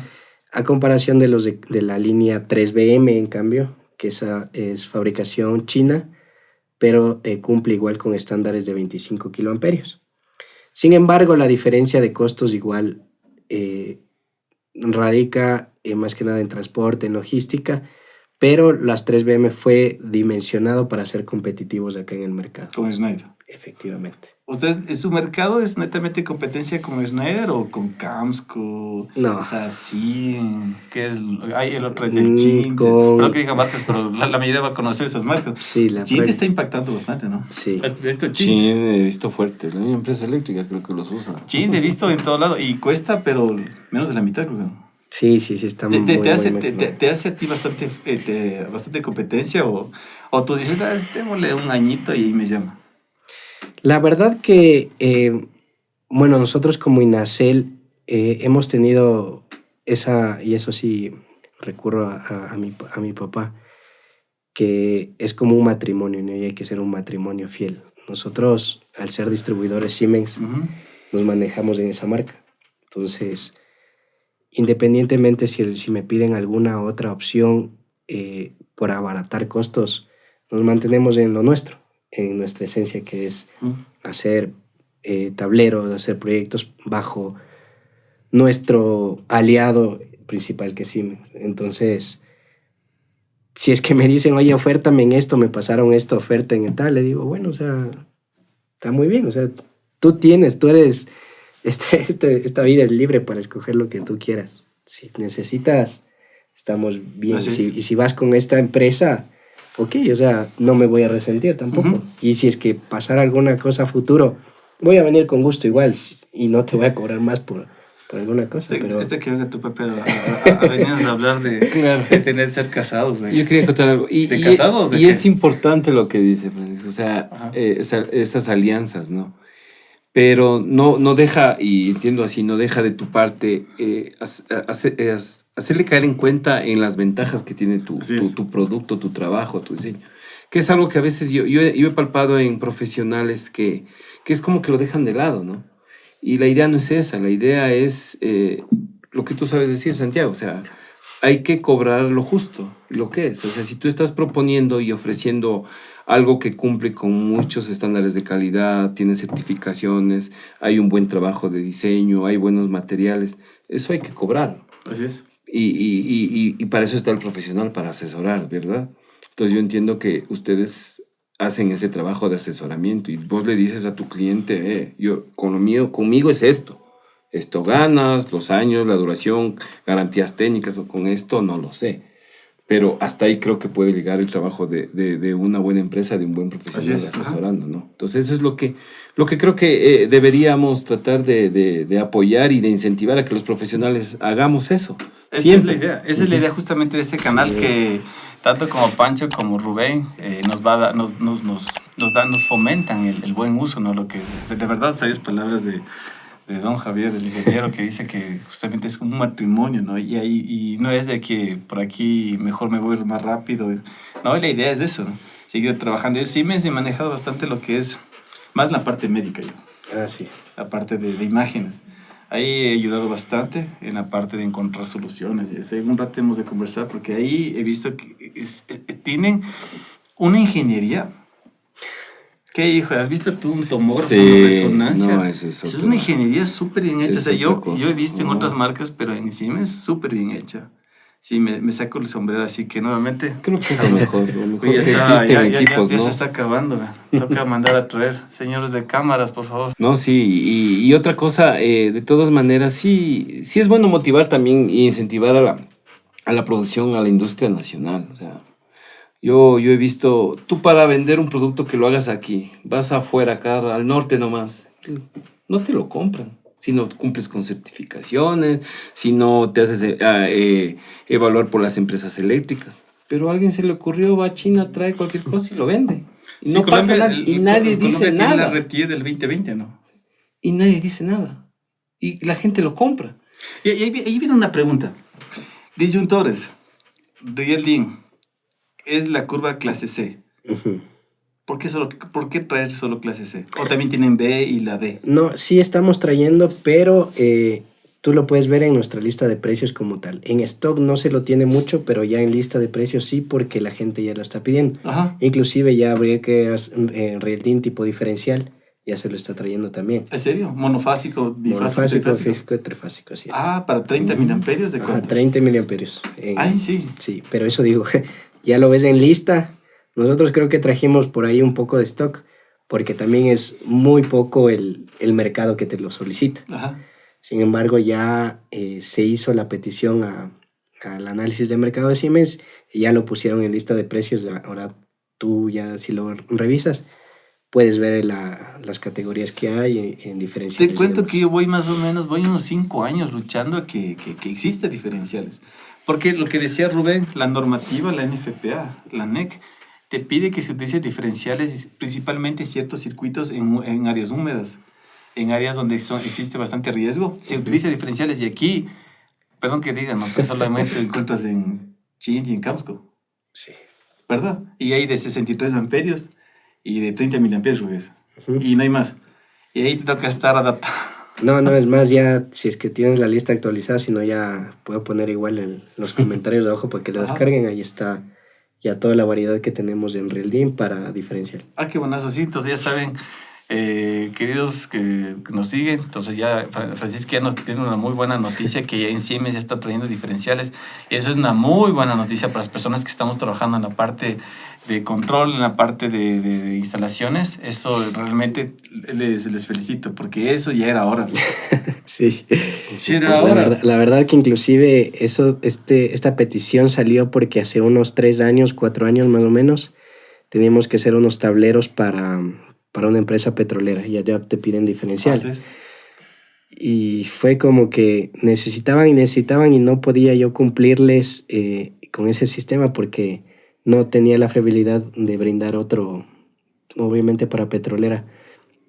A comparación de los de la línea 3BM, en cambio, que esa es fabricación china, pero cumple igual con estándares de 25 kiloamperios. Sin embargo, la diferencia de costos igual radica más que nada en transporte, en logística, pero las 3BM fue dimensionado para ser competitivos acá en el mercado. Con Schneider. Efectivamente. ¿Ustedes, su mercado es netamente competencia con Schneider o con Camsco? No. O sea, sí, ¿qué es? Hay el otro es el Chin. Con- Perdón que diga marcas, pero la mayoría va a conocer esas marcas. Sí, la Chin práct- está impactando bastante, ¿no? Sí. ¿Has visto Sí, Chin? he visto fuerte. La misma empresa eléctrica creo que los usa. Chin he visto en todo lado y cuesta, pero menos de la mitad, creo. Sí, está muy, ¿Te muy hace, mejor. te hace a ti bastante competencia o tú dices, démosle un añito y ahí me llama? La verdad que, bueno, nosotros como INACEL hemos tenido esa, y eso sí, recurro a mi papá, que es como un matrimonio, ¿no? Y hay que ser un matrimonio fiel. Nosotros, al ser distribuidores Siemens, Ujú. nos manejamos en esa marca. Entonces, independientemente si me piden alguna otra opción por abaratar costos, nos mantenemos en lo nuestro, en nuestra esencia, que es hacer tableros, hacer proyectos bajo nuestro aliado principal, que es Siemens. Entonces, si es que me dicen, oye, ofértame en esto, me pasaron esta oferta en tal, le digo, bueno, o sea, está muy bien, o sea, tú eres, esta vida es libre para escoger lo que tú quieras. Si necesitas, estamos bien. Así es. Y si vas con esta empresa, ok, o sea, no me voy a resentir tampoco. Ujú. Y si es que pasara alguna cosa a futuro, voy a venir con gusto igual y no te voy a cobrar más por alguna cosa. Pero Que venga tu Pepe a venirnos a hablar Claro. de tener ser casados, güey. Yo quería contar algo. ¿De casados? ¿De Y qué? es importante lo que dice Francisco, o sea, Ajá. esas alianzas, ¿no? Pero no deja, y entiendo así, no deja de tu parte hacerle caer en cuenta en las ventajas que tiene Así es. tu producto, tu trabajo, tu diseño. Que es algo que a veces yo he palpado en profesionales que es como que lo dejan de lado, ¿no? Y la idea no es esa, la idea es lo que tú sabes decir, Santiago, o sea, hay que cobrar lo justo, lo que es. O sea, si tú estás proponiendo y ofreciendo algo que cumple con muchos estándares de calidad, tiene certificaciones, hay un buen trabajo de diseño, hay buenos materiales, eso hay que cobrarlo. Así es. Y para eso está el profesional, para asesorar, ¿verdad? Entonces yo entiendo que ustedes hacen ese trabajo de asesoramiento y vos le dices a tu cliente, yo con lo mío, conmigo es esto. Esto ganas, los años, la duración, garantías técnicas o con esto no lo sé. Pero hasta ahí creo que puede llegar el trabajo de una buena empresa, de un buen profesional Así es, ajá. asesorando, ¿no? Entonces eso es lo que creo que deberíamos tratar de apoyar y de incentivar a que los profesionales hagamos eso. Esa Siempre. es la idea. Esa es la idea justamente de este canal, Sí. que tanto como Pancho como Rubén nos fomentan el buen uso, ¿no? Lo que de verdad sabias palabras de don Javier, el ingeniero, que dice que justamente es como un matrimonio, ¿no? Y no es de que por aquí mejor me voy más rápido. No, la idea es eso, ¿no? Seguir trabajando. Yo sí me he manejado bastante lo que es más la parte médica, yo. sí. La parte de imágenes. Ahí he ayudado bastante en la parte de encontrar soluciones. Y en un rato hemos de conversar, porque ahí he visto que tienen una ingeniería. ¿Qué, hijo? ¿Has visto tú un tomógrafo, Sí, una resonancia? no, eso es Es otro- una ingeniería súper bien hecha. O es sea, otra cosa. yo he visto en Ajá. otras marcas, pero en Siemens es súper bien hecha. Sí, me saco el sombrero, así que nuevamente... Creo que es lo mejor que Ya, existe en equipos, ya ¿no? se está acabando. Toca mandar a traer. Señores de cámaras, por favor. No, sí, y otra cosa, de todas maneras, sí es bueno motivar también e incentivar a la producción, a la industria nacional. O sea, yo he visto, tú para vender un producto que lo hagas aquí, vas afuera, acá al norte nomás, no te lo compran. Si no cumples con certificaciones, si no te haces evaluar por las empresas eléctras. Pero a alguien se le ocurrió, va a China, trae cualquier cosa y lo vende. Y Sí, no pasa Colombia, nada. Y nadie dice Colombia tiene la nada. RTE del 2020, ¿no? Y nadie dice nada. Y la gente lo compra. Y ahí viene una pregunta. Disyuntores. Real DIN es la curva clase C. Ujú. ¿Por qué traer solo clase C? ¿O también tienen B y la D? No, sí estamos trayendo, pero tú lo puedes ver en nuestra lista de precios como tal. En stock no se lo tiene mucho, pero ya en lista de precios sí, porque la gente ya lo está pidiendo. Ajá. Inclusive ya habría que Real DIN tipo diferencial, ya se lo está trayendo también. ¿En serio? ¿Monofásico, bifásico, Monofásico, trifásico? físico, trifásico, así es. Ah, para 30 miliamperios de Ajá, cuánto. 30 miliamperios. Ay, sí. Sí, pero eso digo, ya lo ves en lista. Nosotros creo que trajimos por ahí un poco de stock, porque también es muy poco el mercado que te lo solicita. Ajá. Sin embargo, ya se hizo la petición al análisis de mercado de Siemens y ya lo pusieron en lista de precios. Ahora tú ya si lo revisas, puedes ver las categorías que hay en diferenciales. Te cuento que yo voy unos 5 años luchando a que exista diferenciales. Porque lo que decía Rubén, la normativa, la NFPA, la NEC, te pide que se utilice diferenciales, principalmente ciertos circuitos en áreas húmedas, en áreas donde existe bastante riesgo. Se utiliza diferenciales y aquí, perdón que diga, no, pero solamente encuentras en Chin y en Camsco. Sí. ¿Verdad? Y hay de 63 amperios y de 30 miliamperios, y no hay más. Y ahí te toca estar adaptado. No, es más, ya si es que tienes la lista actualizada, si no ya puedo poner igual en los comentarios de abajo para que lo descarguen. Ahí está ya toda la variedad que tenemos en Realdim para diferencial. Ah, qué buenazo, sí. Entonces ya saben, queridos que nos siguen, entonces ya Francisco ya nos tiene una muy buena noticia que ya en Siemens ya está trayendo diferenciales. Y eso es una muy buena noticia para las personas que estamos trabajando en la parte de control, en la parte de instalaciones. Eso realmente les felicito, porque eso ya era hora. Sí. Sí, era hora. La verdad que inclusive esta petición salió porque hace unos 3 años, 4 años más o menos, teníamos que hacer unos tableros para una empresa petrolera y allá te piden diferencial. Y fue como que necesitaban y no podía yo cumplirles con ese sistema porque no tenía la fiabilidad de brindar otro. Obviamente para petrolera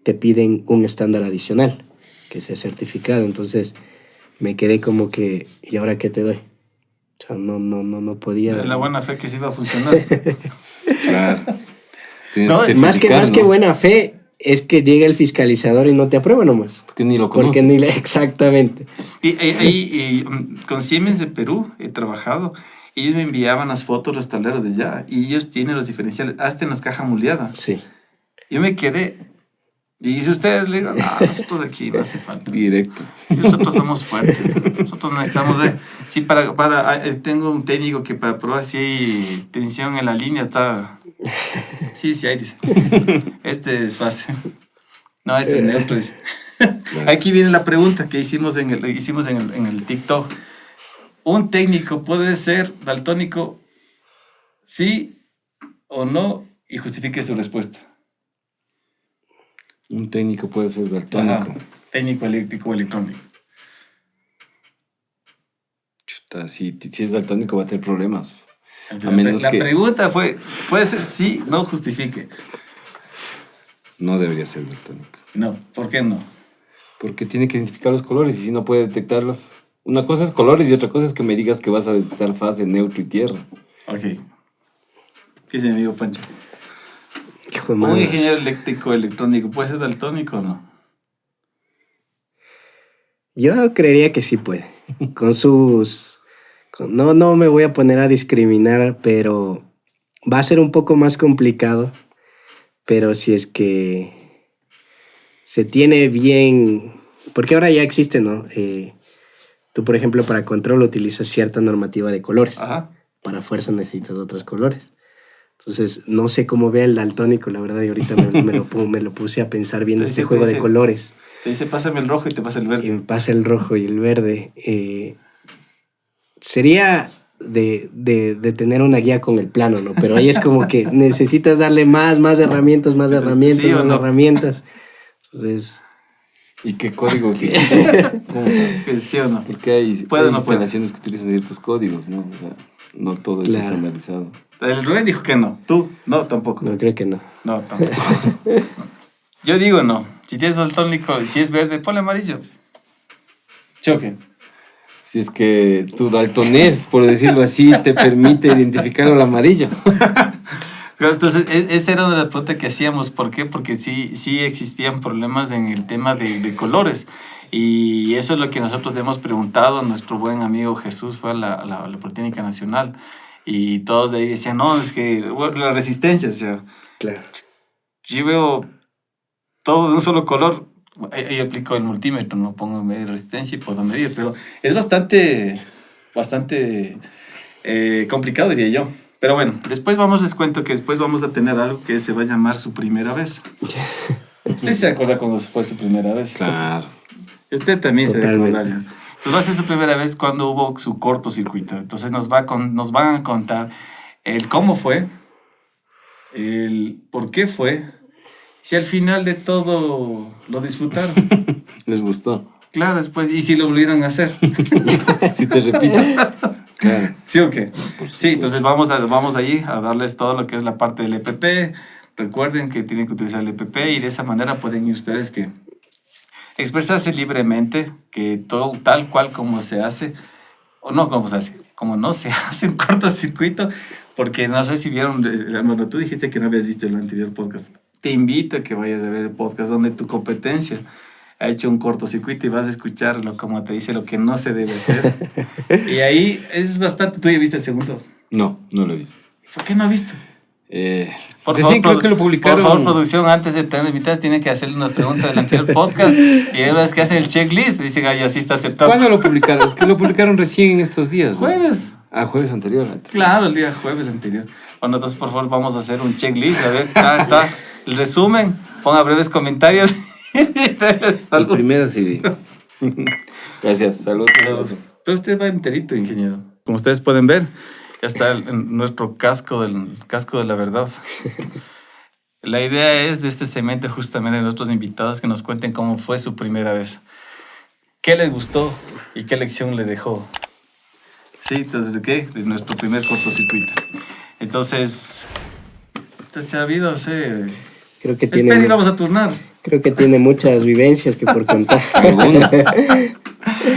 te piden un estándar adicional que sea certificado. Entonces me quedé como que, ¿y ahora qué te doy? O sea, no podía. La buena fe que sí iba a funcionar. Claro. No, más que buena fe, es que llega el fiscalizador y no te aprueba nomás. Porque ni lo conoce. Exactamente. Y con Siemens de Perú he trabajado. Ellos me enviaban las fotos, los tableros de allá. Y ellos tienen los diferenciales, hasta en las cajas moldeadas. Sí. Yo me quedé. Y si ustedes le digan, nosotros aquí no hace falta. Directo. Nosotros somos fuertes. Nosotros no estamos de... Sí, tengo un técnico que para probar si hay tensión en la línea está... Sí, hay, dice. Este es fácil. No, este es neutro, dice. Aquí viene la pregunta que hicimos en el TikTok. ¿Un técnico puede ser daltónico? ¿Sí o no? Y justifique su respuesta. Un técnico puede ser daltónico. Ajá. Técnico eléctrico o electrónico. Chuta, si es daltónico va a tener problemas. La pregunta ¿puede ser sí? No justifique. No debería ser daltónico. No, ¿por qué no? Porque tiene que identificar los colores y si no puede detectarlos. Una cosa es colores y otra cosa es que me digas que vas a detectar fase, neutro y tierra. Ok. ¿Qué dice mi amigo Pancho? Un ingeniero eléctrico electrónico, ¿puede ser daltónico o no? Yo creería que sí puede. No me voy a poner a discriminar, pero va a ser un poco más complicado. Pero si es que se tiene bien... Porque ahora ya existe, ¿no? Tú, por ejemplo, para control utilizas cierta normativa de colores. Ajá. Para fuerza necesitas otros colores. Entonces, no sé cómo ve el daltónico, la verdad, y ahorita me lo puse a pensar viendo este juego de colores. Te dice, pásame el rojo y te pasa el verde. Y me pasa el rojo y el verde. Sería de tener una guía con el plano, ¿no? Pero ahí es como que necesitas darle más herramientas, ¿Sí o no? herramientas. Entonces... ¿Y qué código tiene? ¿Cómo sabes? ¿Sí o no? Porque hay ¿Puede o no puede? instalaciones que utilizan ciertos códigos, ¿no? O sea, no todo es estandarizado. El Rubén dijo que no. ¿Tú? No, tampoco. No, creo que no. No, tampoco. Yo digo no. Si tienes daltónico y si es verde, ponle amarillo. Choque. Si es que tu daltonés, por decirlo así, te permite identificarlo al amarillo. Pero entonces, esa era una de las preguntas que hacíamos. ¿Por qué? Porque sí existían problemas en el tema de colores. Y eso es lo que nosotros hemos preguntado. Nuestro buen amigo Jesús fue a la Politécnica Nacional. Y todos de ahí decían, no, es que la resistencia, o sea. Claro. Si yo veo todo de un solo color, ahí aplico el multímetro, no pongo medir resistencia y puedo medir. Pero es bastante complicado, diría yo. Pero bueno, les cuento que después vamos a tener algo que se va a llamar su primera vez. ¿Usted se acuerda cuando fue su primera vez? Claro. Usted también Totalmente. se debe acordar. Pues va a ser su primera vez cuando hubo su cortocircuito. Entonces nos van a contar el cómo fue, el por qué fue, si al final de todo lo disfrutaron. ¿Les gustó? Claro, después, y si lo volvieron a hacer. Si te repito. Claro. ¿Sí o qué? Sí, entonces vamos allí a darles todo lo que es la parte del EPP. Recuerden que tienen que utilizar el EPP y de esa manera pueden ir ustedes que expresarse libremente, que todo tal cual como se hace, o no como se hace, como no se hace un cortocircuito, porque no sé si vieron, bueno, tú dijiste que no habías visto el anterior podcast. Te invito a que vayas a ver el podcast donde tu competencia ha hecho un cortocircuito y vas a escucharlo como te dice lo que no se debe hacer. Y ahí es bastante... ¿Tú ya viste el segundo? No, no lo he visto. ¿Por qué no has visto? Recién creo que lo publicaron. Por favor, producción, antes de tener invitados, tiene que hacerle unas preguntas del anterior podcast. Y una vez que hacen el checklist, dicen, ay, así está aceptado. ¿Cuándo lo publicaron? Es que lo publicaron recién en estos días, ¿no? Jueves. Ah, jueves anterior. Antes. Claro, el día jueves anterior. Bueno, entonces, por favor, vamos a hacer un checklist. A ver, está el resumen. Ponga breves comentarios. El primero sí vi. Gracias, saludos. Pero usted va enterito, ingeniero. Como ustedes pueden ver, ya está en nuestro casco de la verdad. La idea es de este segmento justamente de nuestros invitados que nos cuenten cómo fue su primera vez. ¿Qué les gustó y qué lección le dejó? Sí, entonces, ¿qué? De nuestro primer cortocircuito. Entonces ha habido, sí. Creo que Espera, y vamos a turnar. Creo que tiene muchas vivencias que por contar. Algunas.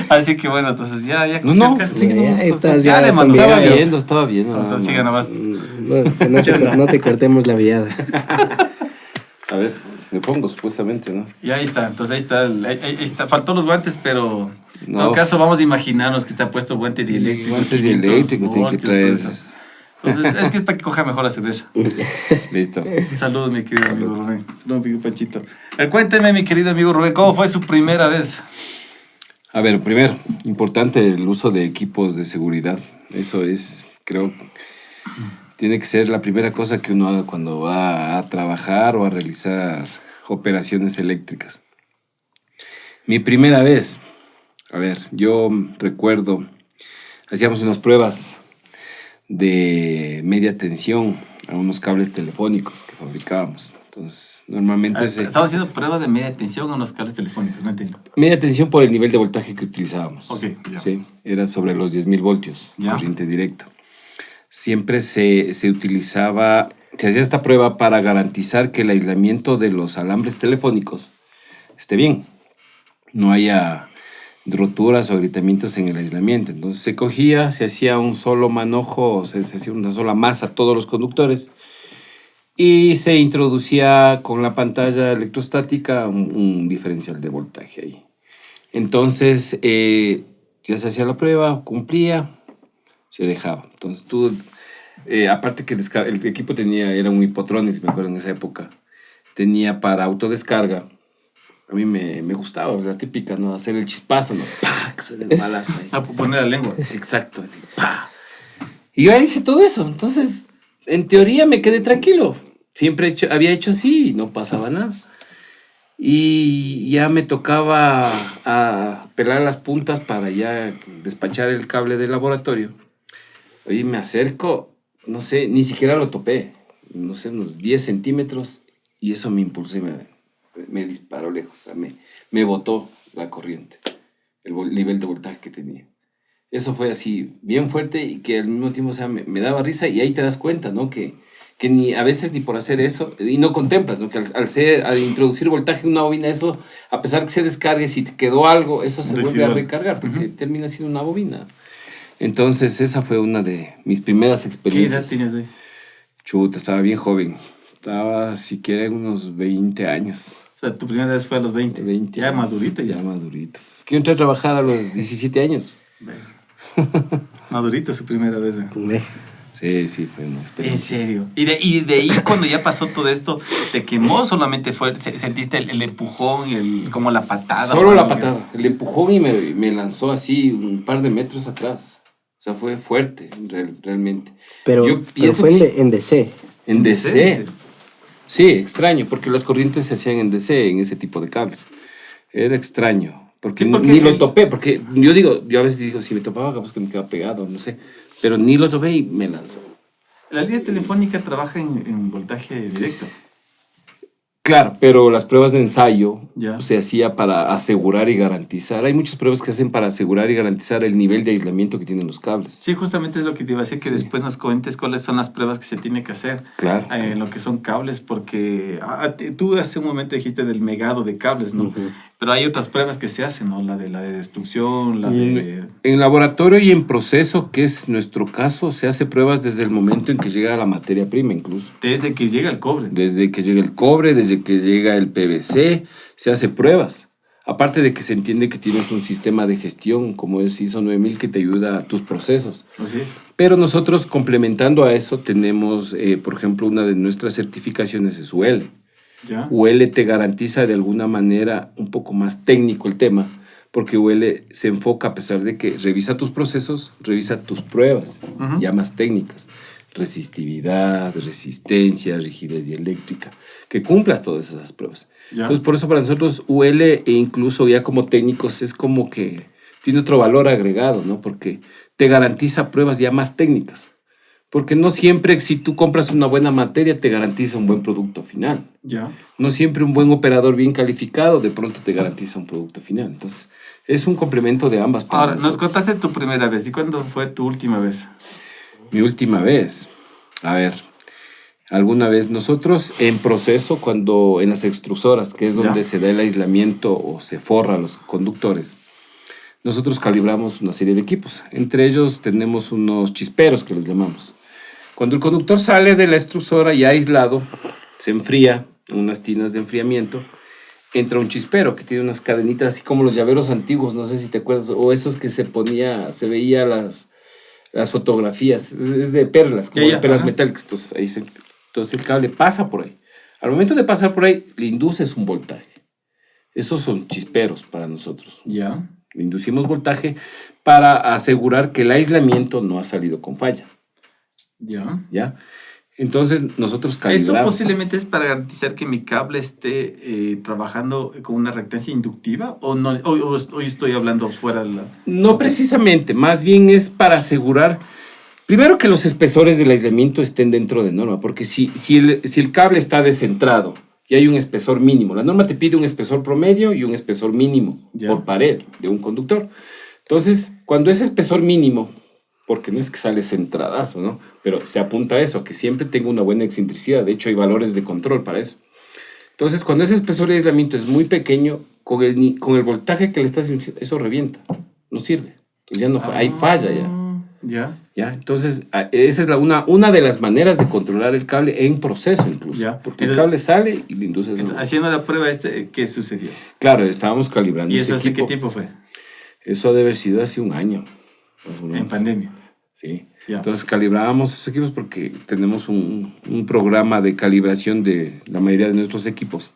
Así que bueno, entonces ya. No, casi- sí, no, estás ya ya le mandó. convencido. Estaba viendo. nada Entonces sigan más. nomás. Que no te cortemos la viada. A ver, me pongo supuestamente, ¿no? Y ahí está, entonces ahí está. Faltó los guantes, pero en No. todo caso vamos a imaginarnos que está puesto guante de eléctrico. Guantes de 500 eléctricos tienen que voltios, traer. todo eso. Entonces es que es para que coja mejor la cerveza. Listo. Saludos, mi querido amigo Rubén. Saludos, amigo Panchito. A ver, cuénteme, mi querido amigo Rubén, ¿cómo fue su primera vez? A ver, primero, importante el uso de equipos de seguridad. Eso es, creo, tiene que ser la primera cosa que uno haga cuando va a trabajar o a realizar operaciones eléctricas. Mi primera vez, a ver, yo recuerdo, hacíamos unas pruebas de media tensión a unos cables telefónicos que fabricábamos. Entonces, normalmente Estaba haciendo prueba de media tensión con los cables telefónicos, no entiendo. media tensión por el nivel de voltaje que utilizábamos. Ok, ya. Sí, era sobre los 10.000 voltios, Ya. corriente directa. Siempre se utilizaba, se hacía esta prueba para garantizar que el aislamiento de los alambres telefónicos esté bien. No haya roturas o agrietamientos en el aislamiento. Entonces se cogía, se hacía un solo manojo, se hacía una sola masa a todos los conductores y se introducía con la pantalla electrostática un diferencial de voltaje ahí. Entonces ya se hacía la prueba, cumplía, se dejaba. Entonces tú, aparte que el equipo era un Hipotronics, me acuerdo en esa época, tenía para autodescarga. A mí me gustaba, la típica, ¿no? Hacer el chispazo, ¿no? ¡Pah! Que suena el balazo ahí. Ah, poner la lengua. Exacto, así, ¡pah! Y yo ahí hice todo eso. Entonces, en teoría me quedé tranquilo. Siempre había hecho así y no pasaba nada. Y ya me tocaba a pelar las puntas para ya despachar el cable del laboratorio. Oye, me acerco, no sé, ni siquiera lo topé. No sé, unos 10 centímetros y eso me impulsó y me disparó lejos. O sea, me botó la corriente, el nivel de voltaje que tenía. Eso fue así, bien fuerte y que al mismo tiempo, o sea, me daba risa y ahí te das cuenta, ¿no? Que ni a veces ni por hacer eso, y no contemplas, ¿no? Que al introducir voltaje en una bobina, eso, a pesar que se descargue, si te quedó algo, eso se vuelve a recargar, porque termina siendo una bobina. Entonces, esa fue una de mis primeras ¿Qué experiencias. edad tenías ahí? Chuta, estaba bien joven. Estaba siquiera en unos 20 años. O sea, tu primera vez fue a los 20. 20 Ya años. madurito ya. Ya madurito. Es que yo entré a trabajar a los 17 años. Madurito su primera vez, güey. Sí, fue una En experiencia. serio. Y de ahí, cuando ya pasó todo esto, ¿te quemó? ¿Solamente sentiste el empujón, como la patada? Solo la patada. El empujón y me lanzó así un par de metros atrás. sea, fue fuerte, realmente. Pero, Yo pero pienso fue que en DC. en DC. Sí. Sí, extraño, porque las corrientes se hacían en DC, en ese tipo de cables. Era extraño, porque Sí, porque ni lo topé, porque yo a veces digo, si me topaba, capaz que me quedaba pegado, no sé. Pero ni lo topé y me lanzó. La línea telefónica trabaja en voltaje directo. Claro, pero las pruebas de ensayo Ya. se hacía para asegurar y garantizar. Hay muchas pruebas que hacen para asegurar y garantizar el nivel de aislamiento que tienen los cables. Sí, justamente es lo que te iba a decir, que Sí. después nos comentes cuáles son las pruebas que se tiene que hacer Claro. en lo que son cables, porque tú hace un momento dijiste del megado de cables, ¿no? Ujú. Pero hay otras pruebas que se hacen, ¿no? La de destrucción, la de... En laboratorio y en proceso, que es nuestro caso, se hace pruebas desde el momento en que llega la materia prima incluso. Desde que llega el cobre. Desde que llega el cobre, desde que llega el PVC, se hace pruebas. Aparte de que se entiende que tienes un sistema de gestión como es ISO 9000 que te ayuda a tus procesos. Así es. Pero nosotros, complementando a eso, tenemos, por ejemplo, una de nuestras certificaciones es UL. ¿Ya? UL te garantiza de alguna manera un poco más técnico el tema, porque UL se enfoca, a pesar de que revisa tus procesos, revisa tus pruebas, Ujú. ya más técnicas. Resistividad, resistencia, rigidez dieléctrica, que cumplas todas esas pruebas. Ya. Entonces, por eso para nosotros UL e incluso ya como técnicos es como que tiene otro valor agregado, ¿no? Porque te garantiza pruebas ya más técnicas. Porque no siempre, si tú compras una buena materia, te garantiza un buen producto final. ¿Ya? No siempre un buen operador bien calificado de pronto te garantiza un producto final. Entonces, es un complemento de ambas para Ahora, nos nosotros. contaste tu primera vez. ¿Y cuándo fue tu última vez? Mi última vez. A ver, alguna vez nosotros en proceso, cuando en las extrusoras, que es donde Ya. se da el aislamiento o se forra los conductores, nosotros calibramos una serie de equipos. Entre ellos tenemos unos chisperos que les llamamos. Cuando el conductor sale de la extrusora ya aislado, se enfría en unas tinas de enfriamiento, entra un chispero que tiene unas cadenitas así como los llaveros antiguos, no sé si te acuerdas, o esos que se veía las fotografías, es de perlas, como Ya, de perlas ajá. metálicas, entonces el cable pasa por ahí. Al momento de pasar por ahí, le induces un voltaje. Esos son chisperos para nosotros. ¿Ya? Le inducimos voltaje para asegurar que el aislamiento no ha salido con falla, ¿Ya? ¿ya? Entonces nosotros Eso calibramos. posiblemente es para garantizar que mi cable esté trabajando con una reactancia inductiva o no. Hoy estoy hablando fuera de la. No precisamente, más bien es para asegurar, primero que los espesores del aislamiento estén dentro de norma, porque si el cable está descentrado y hay un espesor mínimo, la norma te pide un espesor promedio y un espesor mínimo Ya. por pared de un conductor. Entonces, cuando ese espesor mínimo, porque no es que sale centradazo, ¿no? Pero se apunta a eso, que siempre tenga una buena excentricidad, de hecho hay valores de control para eso. Entonces, cuando ese espesor de aislamiento es muy pequeño, con el voltaje que le estás induciendo, eso revienta, no sirve. Entonces ya no hay falla ya. ¿Ya? ¿Ya? Entonces, esa es una de las maneras de controlar el cable en proceso incluso. Ya. Porque el Entonces- cable sale y le induces. Entonces, haciendo la prueba, ¿qué sucedió? Claro, estábamos calibrando ¿Y ese eso hace qué equipo. tiempo fue? Eso ha de haber sido hace un año, más o menos. En pandemia. Sí. Ya. Entonces calibrábamos esos equipos porque tenemos un programa de calibración de la mayoría de nuestros equipos.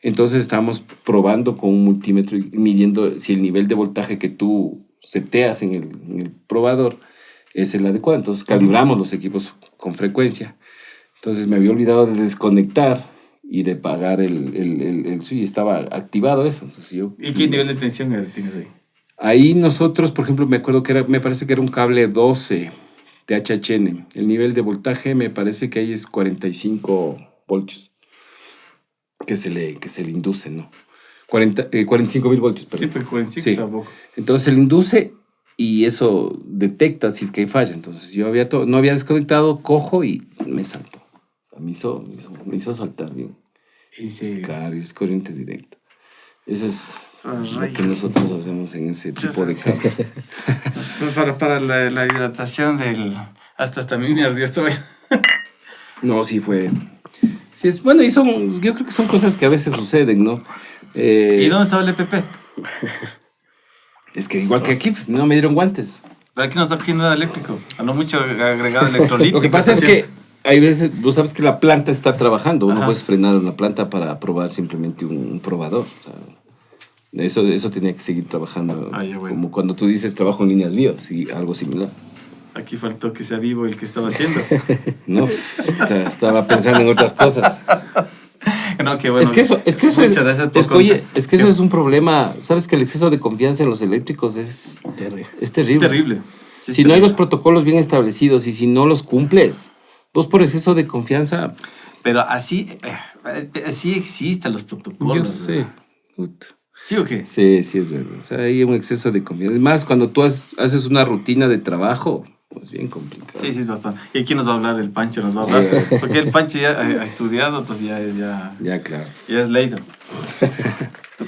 Entonces estábamos probando con un multímetro y midiendo si el nivel de voltaje que tú seteas en el probador es el adecuado. Entonces calibramos los equipos con frecuencia. Entonces me había olvidado de desconectar y de pagar el switch. Estaba activado eso. Entonces yo, ¿Y qué nivel de tensión tienes ahí? ahí nosotros, por ejemplo, me acuerdo que me parece que era un cable 12 de HHN. El nivel de voltaje me parece que ahí es 45 voltios que se le induce, ¿no? 45.000 voltios, perdón. Sí, pues 45 Sí. está poco. Entonces se le induce y eso detecta si es que hay falla. Entonces yo no había desconectado, cojo y me saltó. Me hizo saltar bien. Y sí. Claro, y es corriente directa. Eso es lo rayos. que nosotros hacemos en ese tipo de cables. Para la hidratación del... Hasta a mí me ardió esto. No, sí fue. Sí, bueno, yo creo que son cosas que a veces suceden, ¿no? ¿Y dónde estaba el EPP? Es que igual que aquí, no me dieron guantes. Pero aquí no está cogiendo nada eléctrico. A lo mucho agregado electrolítico. Lo que pasa es que hay veces, vos sabes que la planta está trabajando, uno puede frenar una planta para probar simplemente un probador. O sea, eso tenía que seguir trabajando, Ah, ya, bueno. como cuando tú dices trabajo en líneas vivas y algo similar. Aquí faltó que sea vivo el que estaba haciendo. No, estaba pensando en otras cosas. No, qué bueno. Es que eso es, Muchas gracias por es que eso es un problema. Sabes que el exceso de confianza en los eléctricos es terrible. terrible. Sí, Si no hay los protocolos bien establecidos y si no los cumples, vos por exceso de confianza. Pero así existen los protocolos. Yo sé. ¿Sí o qué? Sí, es verdad. O sea, hay un exceso de confianza. Además, cuando tú haces una rutina de trabajo, pues bien complicado. Sí, es bastante. ¿Y aquí nos va a hablar el Pancho? Nos va a hablar. Porque el Pancho ya ha estudiado, entonces Ya, claro. ya es leído.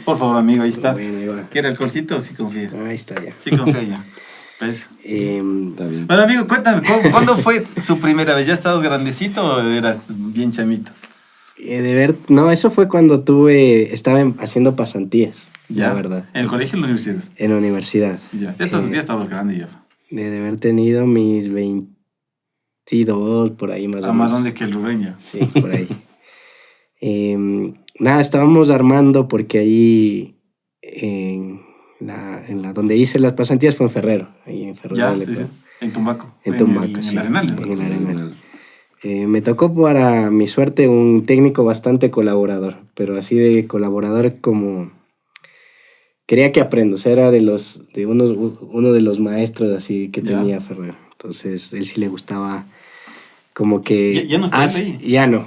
Por favor, amigo, ahí está. Bueno, ahí va. ¿Quiere alcoholcito o sí confía? Ahí está ya. Sí confía ya. ¿Ves? Está bien. Bueno, amigo, cuéntame, ¿cuándo fue su primera vez? ¿Ya estabas grandecito o eras bien chamito? No, eso fue cuando estaba haciendo pasantías, Ya, la verdad. ¿En el colegio o en la universidad? En la universidad. Ya estos días estabas grande ya. De haber tenido mis 22, por ahí más o menos. Más grande que el Rubén ya. Sí, por ahí. Nada, estábamos armando porque ahí donde hice las pasantías fue en Ferrero. Ahí en Ferrero. Ya, de sí, sí. Lepe. En Tumbaco. En Tumbaco, En sí. el Arenal. En el Arenal. Me tocó, para mi suerte, un técnico bastante colaborador, pero así de colaborador como quería que aprenda. O sea, era uno de los maestros así que Ya. tenía Ferrero. Entonces, él sí le gustaba como que... ¿Ya no está ahí? Ya no.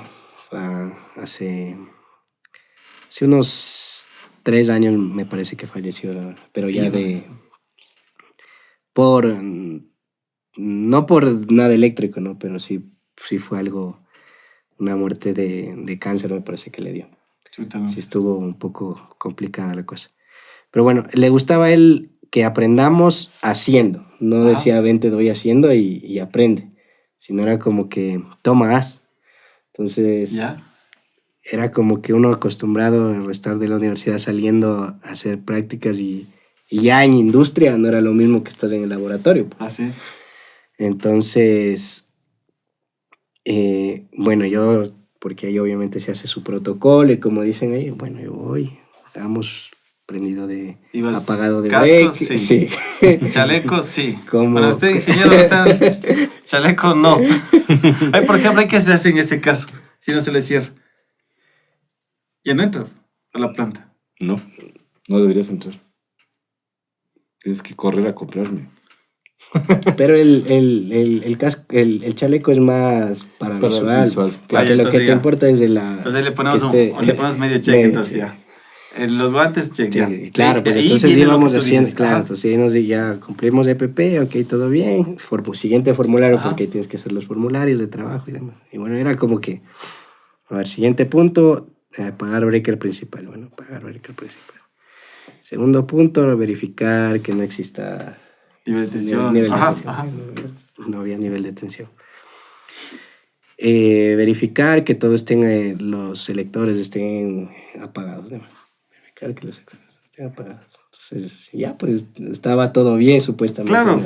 Hace unos 3 años me parece que falleció, pero ya no por nada eléctrico, ¿no? Pero sí fue una muerte de cáncer, me parece que le dio. Chuta, no. Sí estuvo un poco complicada la cosa. Pero bueno, le gustaba a él que aprendamos haciendo. No decía, ven, te doy haciendo y aprende. Sino era como que, toma, haz. Entonces, ¿Ya? era como que uno acostumbrado al estar de la universidad saliendo a hacer prácticas y ya en industria no era lo mismo que estás en el laboratorio. Así. Entonces, bueno, porque ahí obviamente se hace su protocolo y como dicen ahí, bueno, yo voy, estamos prendido apagado de casco, break. sí. Chaleco, sí. Como... Bueno, usted, ingeniero, chaleco, no. Ay, por ejemplo, ¿qué se hace en este caso? Si no se le cierra. Ya no entra a la planta. No deberías entrar. Tienes que correr a comprarme. Pero el casco, el chaleco es más para visual. Porque lo que te importa es de la... Entonces le ponemos medio cheque, entonces ya. Los guantes, cheque. Sí, claro, pues ahí entonces viene íbamos lo que tú haciendo, dices. claro, Ajá. entonces ahí ya cumplimos EPP, ok, todo bien, siguiente formulario, Ajá. porque tienes que hacer los formularios de trabajo y demás. Y bueno, era como que, a ver, siguiente punto, pagar breaker principal. Bueno, pagar breaker principal. Segundo punto, verificar que no exista Nivel de tensión. nivel de Ajá, tensión. ajá. No había nivel de tensión. Verificar que todos los selectores estén apagados. ¿No? Verificar que los selectores estén apagados. Entonces, ya pues estaba todo bien supuestamente. Claro.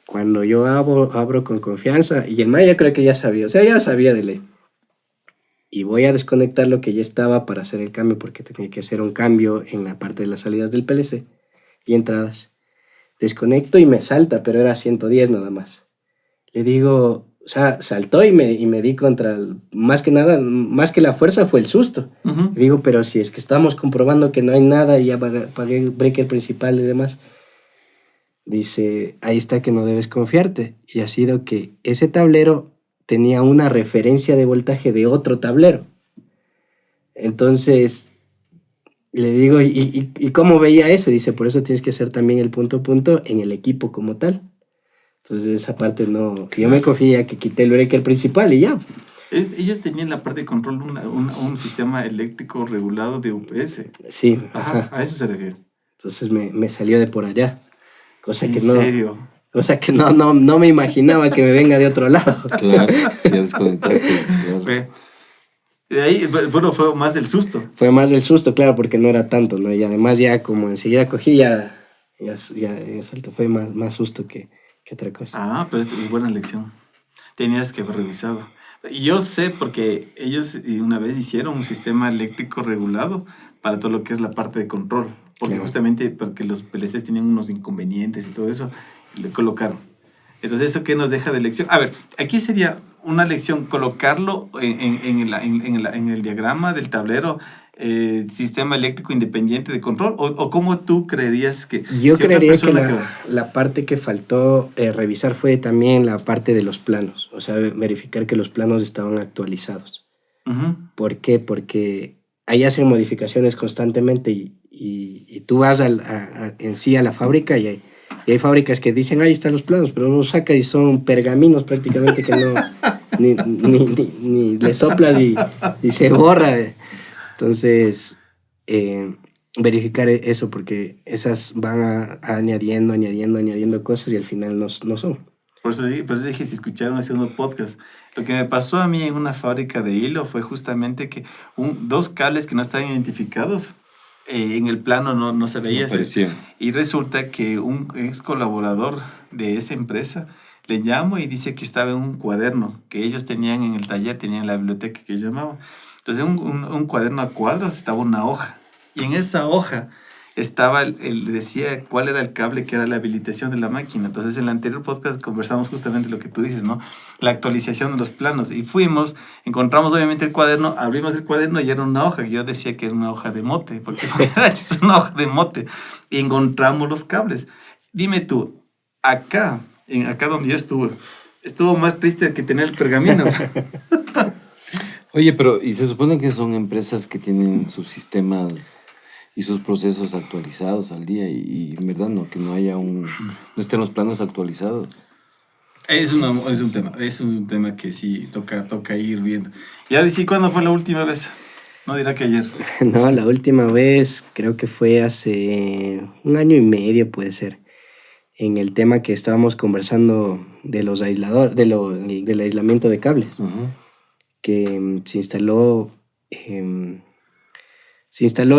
Cuando yo abro con confianza, y el Maya yo creo que ya sabía, o sea, ya sabía de ley. Y voy a desconectar lo que ya estaba para hacer el cambio, porque tenía que hacer un cambio en la parte de las salidas del PLC y entradas. Desconecto y me salta, pero era 110 nada más. Le digo, o sea, saltó y me di contra más que nada, más que la fuerza fue el susto. Uh-huh. Le digo, pero si es que estamos comprobando que no hay nada y ya pagué el breaker principal y demás. Dice, ahí está que no debes confiarte. Y ha sido que ese tablero tenía una referencia de voltaje de otro tablero. Entonces, le digo, ¿y cómo veía eso? Dice, por eso tienes que hacer también el punto a punto en el equipo como tal. Entonces, esa parte no... Yo me confié que quité el breaker principal y ya. Ellos tenían la parte de control, un sistema eléctrico regulado de UPS. Sí, Ajá. A eso se refiere. Entonces me salió de por allá. Cosa que no... ¿En serio? O sea que no me imaginaba que me venga de otro lado. Claro, si ya desconectaste. Claro. De ahí, bueno, fue más del susto. Fue más del susto, claro, porque no era tanto, ¿no? Y además ya como enseguida cogí, ya salto. Fue más susto que otra cosa. Ah, pero es buena lección. Tenías que haber revisado. Y yo sé porque ellos una vez hicieron un sistema eléctrico regulado para todo lo que es la parte de control. Porque claro. Justamente porque los PLCs tenían unos inconvenientes y todo eso, le colocaron. Entonces, ¿eso qué nos deja de lección? A ver, aquí sería una lección colocarlo en el diagrama del tablero, sistema eléctrico independiente de control, o cómo tú creerías que... Yo si otra creería que persona la parte que faltó revisar fue también la parte de los planos, o sea, verificar que los planos estaban actualizados. Ujú. ¿Por qué? Porque ahí hacen modificaciones constantemente y tú vas en sí a la fábrica y hay fábricas que dicen, ahí están los planos, pero los saca y son pergaminos prácticamente que no, ni le soplas y se borra. Entonces, verificar eso porque esas van añadiendo cosas y al final no son. Por eso dije, si escucharon ese segundo podcast. Lo que me pasó a mí en una fábrica de hilo fue justamente que dos cables que no estaban identificados en el plano no se veía. No aparecía. Y resulta que un ex colaborador de esa empresa le llamo y dice que estaba en un cuaderno que ellos tenían en el taller, tenían en la biblioteca que yo llamaba. Entonces, un cuaderno a cuadros estaba una hoja. Y en esa hoja estaba, decía cuál era el cable que era la habilitación de la máquina. Entonces, en el anterior podcast conversamos justamente lo que tú dices, ¿no? La actualización de los planos. Y encontramos obviamente el cuaderno, abrimos el cuaderno y era una hoja. Yo decía que era una hoja de mote, porque era una hoja de mote. Y encontramos los cables. Dime tú, acá donde yo estuvo más triste que tener el pergamino. Oye, pero y se supone que son empresas que tienen sus sistemas y sus procesos actualizados al día y en verdad no, que no estén los planos actualizados. Es un tema que sí toca ir viendo. Y ahora sí, ¿cuándo fue la última vez? No dirá que ayer. No, la última vez creo que fue hace 1 año y medio, puede ser, en el tema que estábamos conversando de los aisladores, del aislamiento de cables, que se instaló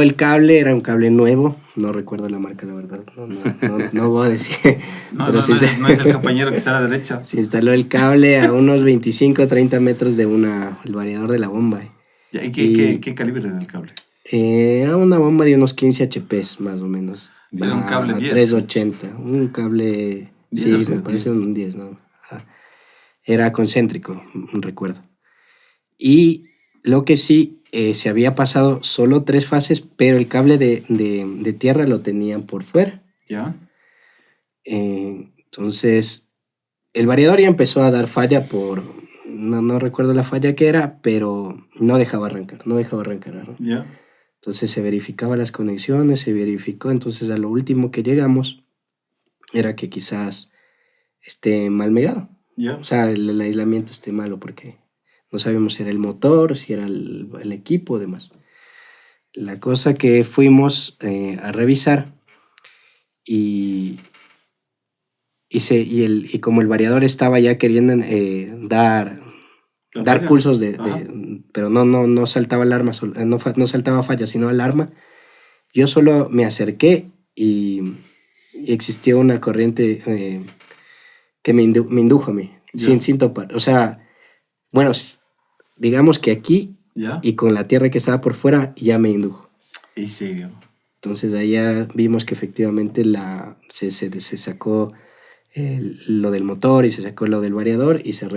el cable, era un cable nuevo, no recuerdo la marca, la verdad, no voy a decir. No Pero no es el compañero que está a la derecha. Se instaló el cable a unos 25 o 30 metros de el variador de la bomba. ¿Y qué calibre era el cable? Era una bomba de unos 15 HPs, más o menos. Era un cable 10. 380. Un cable... 10, sí, o sea, me parece 10. un 10, ¿no? Ajá. Era concéntrico, recuerdo. Y lo que sí, se había pasado solo 3 fases, pero el cable de tierra lo tenían por fuera. ¿Ya? Entonces, el variador ya empezó a dar falla no recuerdo la falla que era, pero no dejaba arrancar. ¿No? ¿Ya? Entonces se verificaba las conexiones, se verificó. Entonces a lo último que llegamos era que quizás esté mal megado. ¿Ya? O sea, el aislamiento esté malo porque no sabíamos si era el motor, si era el equipo, demás. La cosa que fuimos a revisar y como el variador estaba ya queriendo dar pulsos pero no saltaba alarma, no saltaba falla, sino alarma. Yo solo me acerqué y existió una corriente que me indujo a mí, sin topar. O sea, bueno, digamos que aquí ¿Ya? y con la tierra que estaba por fuera ya me indujo. ¿En serio? Entonces ahí ya vimos que efectivamente se sacó lo del motor y se sacó lo del variador y se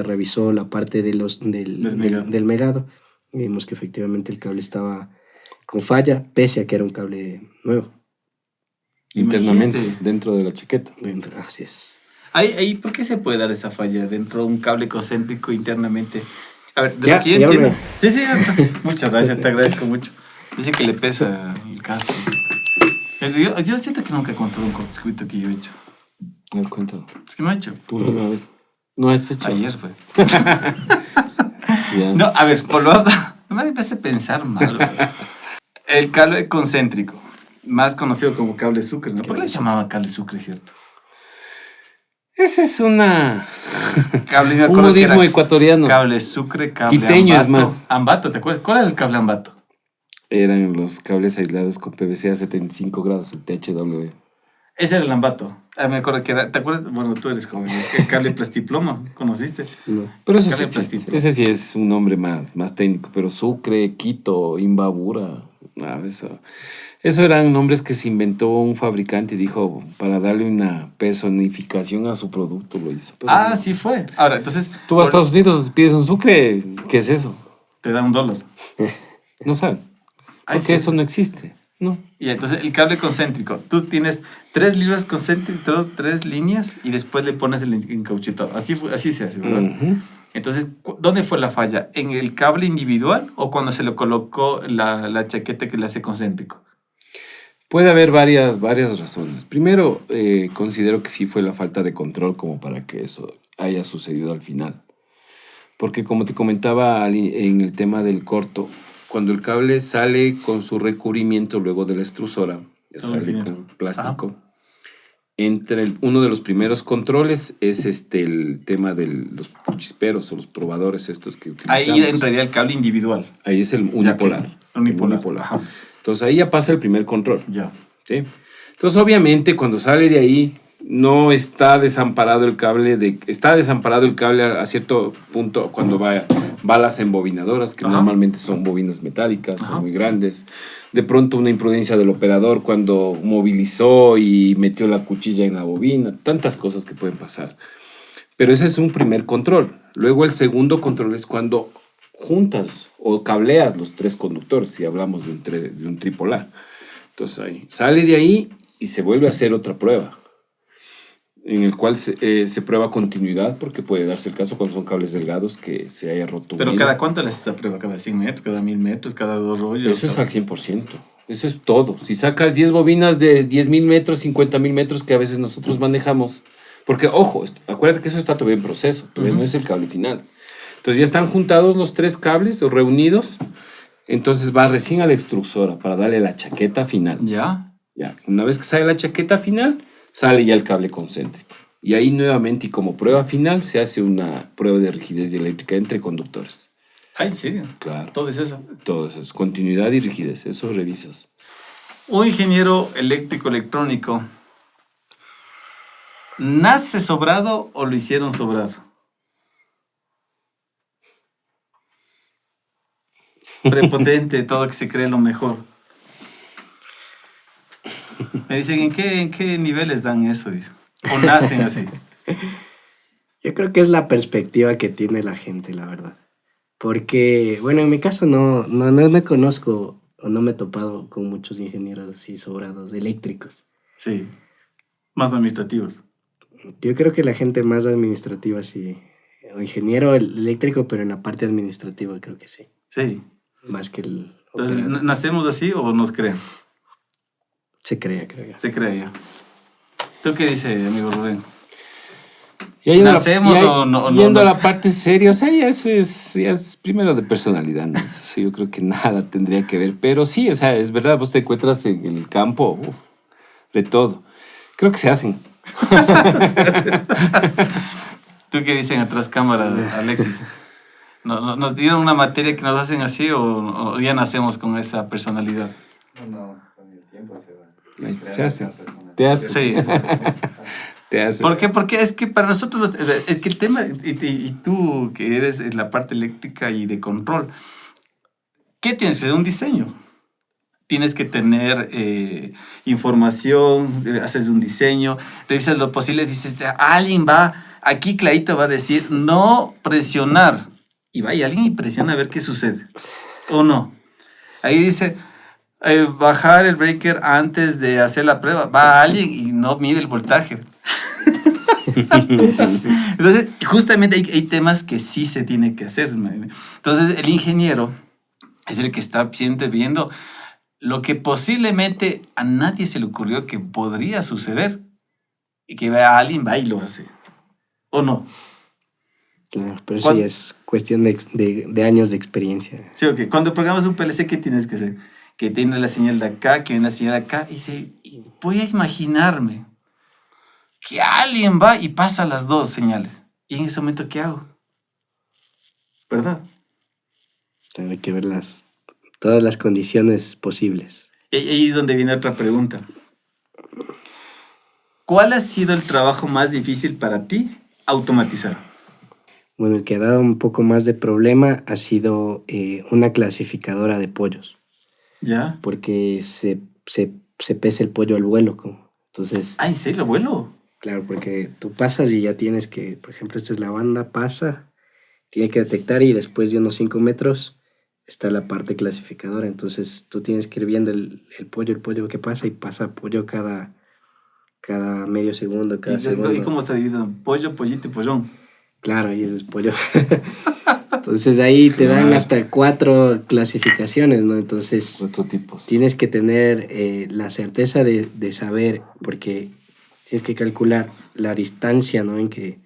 revisó la parte del megado. Y vimos que efectivamente el cable estaba con falla, pese a que era un cable nuevo. Internamente, Imagínate. dentro de la chiqueta. Así es. Ahí, ¿por qué se puede dar esa falla dentro de un cable concéntrico internamente? A ver, de Ya, lo que yo ya entiendo. me- Sí, muchas gracias, te agradezco mucho. Dice que le pesa el casco. Yo siento que nunca he contado un cortocircuito que yo he hecho. A ver, cuéntalo. Es que no he hecho. Tú última vez. No has hecho. Ayer fue. Ya. No, a ver, por lo menos, me empecé a pensar mal. Güey. El cable concéntrico, más conocido como cable Sucre, ¿no? ¿Por qué le llamaban cable Sucre, cierto? Ese es una... Cable, me un acuerdo que modismo era ecuatoriano. Cable Sucre, cable Quiteño Ambato. es más. Ambato, ¿te acuerdas? ¿Cuál era el cable Ambato? Eran los cables aislados con PVC a 75 grados, el THW. Ese era el Ambato. Me acuerdo que era, ¿te acuerdas? Bueno, tú eres joven. El cable plastiplomo, ¿conociste? No. Pero eso sí Cable existe. plástico. Ese sí es un nombre más técnico, pero Sucre, Quito, Imbabura, Eso eran nombres que se inventó un fabricante y dijo para darle una personificación a su producto, lo hizo. Pero no. Sí fue. Ahora, entonces... Tú vas a Estados Unidos, pides un sucre, ¿qué es eso? Te da $1. No saben. Ay, Porque sí. eso no existe. No. Y entonces el cable concéntrico. Tú tienes 3 libras concéntricas, 3 líneas y después le pones el encauchutado. Así se hace, ¿verdad? Ujú. Entonces, ¿dónde fue la falla? ¿En el cable individual o cuando se le colocó la chaqueta que le hace concéntrico? Puede haber varias razones. Primero, considero que sí fue la falta de control como para que eso haya sucedido al final. Porque como te comentaba en el tema del corto, cuando el cable sale con su recubrimiento luego de la extrusora, ya sale con plástico, uno de los primeros controles es el tema de los chisperos o los probadores estos que utilizamos. Ahí entraría el cable individual. Ahí es el unipolar. Unipolar. Ajá. Entonces ahí ya pasa el primer control. Ya. ¿Sí? Entonces obviamente cuando sale de ahí no está desamparado el cable, está desamparado el cable a cierto punto cuando va las embobinadoras, que normalmente son bobinas metálicas, son muy grandes. De pronto una imprudencia del operador cuando movilizó y metió la cuchilla en la bobina, tantas cosas que pueden pasar. Pero ese es un primer control. Luego el segundo control es cuando juntas o cableas los 3 conductores, si hablamos de un tripolar. Entonces ahí sale de ahí y se vuelve a hacer otra prueba, en el cual se prueba continuidad, porque puede darse el caso cuando son cables delgados que se haya roto. ¿Pero cada cuánto le haces esa prueba? ¿Cada 100 metros? ¿Cada 1000 metros? ¿Cada 2 rollos? Eso es al 100%. Eso es todo. Si sacas 10 bobinas de 10.000 metros, 50.000 metros que a veces nosotros manejamos, porque ojo, acuérdate que eso está todavía en proceso, todavía no es el cable final. Entonces ya están juntados los 3 cables o reunidos, entonces va recién a la extrusora para darle la chaqueta final. ¿Ya? Ya, una vez que sale la chaqueta final, sale ya el cable concéntrico. Y ahí nuevamente, y como prueba final, se hace una prueba de rigidez dieléctrica entre conductores. ¿En serio? Claro. Todo es eso. Todo eso es continuidad y rigidez, eso revisas. Un ingeniero eléctrico electrónico, ¿nace sobrado o lo hicieron sobrado? Prepotente, todo que se cree lo mejor. Me dicen, ¿en qué niveles dan eso? Dice. ¿O nacen así? Yo creo que es la perspectiva que tiene la gente, la verdad. Porque, bueno, en mi caso no conozco o no me he topado con muchos ingenieros así sobrados, eléctricos. Sí, más administrativos. Yo creo que la gente más administrativa sí, o ingeniero eléctrico, pero en la parte administrativa creo que sí. Sí. Más que el Entonces, operador. ¿nacemos así o nos creen? Se crea, creo yo. Se cree ya. ¿Tú qué dices, amigo Rubén? ¿Nacemos o no? Yendo a la parte seria, o sea, ya es primero de personalidad, ¿no? Eso yo creo que nada tendría que ver. Pero sí, o sea, es verdad, vos te encuentras en el campo de todo. Creo que se hacen. ¿Tú qué dicen atrás cámara, Alexis? ¿Nos dieron una materia que nos hacen así o ya nacemos con esa personalidad? No, con el tiempo se va. Se hace. Te haces. Sí. Te haces. ¿Por qué? Porque es que para nosotros, es que el tema, y tú que eres en la parte eléctrica y de control, ¿qué tienes? Es un diseño. Tienes que tener información, haces un diseño, revisas lo posible, dices, alguien va, aquí clarito va a decir, no presionar. Y vaya alguien y presiona a ver qué sucede. ¿O no? Ahí dice, bajar el breaker antes de hacer la prueba. Va alguien y no mide el voltaje. Entonces, justamente hay temas que sí se tiene que hacer. Entonces, el ingeniero es el que está siempre viendo lo que posiblemente a nadie se le ocurrió que podría suceder y que vea a alguien, va y lo hace. ¿O no? Claro, pero eso ya es cuestión de años de experiencia. Sí, ok. Cuando programas un PLC, ¿qué tienes que hacer? Que tiene la señal de acá, que viene la señal de acá. Y voy a imaginarme que alguien va y pasa las dos señales. ¿Y en ese momento qué hago? ¿Verdad? Hay que ver todas las condiciones posibles. Y ahí es donde viene otra pregunta. ¿Cuál ha sido el trabajo más difícil para ti automatizar? Bueno, el que ha dado un poco más de problema ha sido una clasificadora de pollos. ¿Ya? porque se pesa el pollo al vuelo. Entonces, Ah, ¿en serio, abuelo? claro, porque tú pasas y ya tienes que, por ejemplo, esta es la banda, pasa, tiene que detectar y después de unos 5 metros está la parte clasificadora. Entonces tú tienes que ir viendo el pollo que pasa y pasa pollo cada medio segundo, cada ¿Y segundo. cómo está dividido? Pollo, pollito y pollón. Claro, y ese es pollo. Entonces ahí te dan Claro. hasta 4 clasificaciones, ¿no? Entonces Otro tipos. tienes que tener la certeza de saber, porque tienes que calcular la distancia, ¿no? En que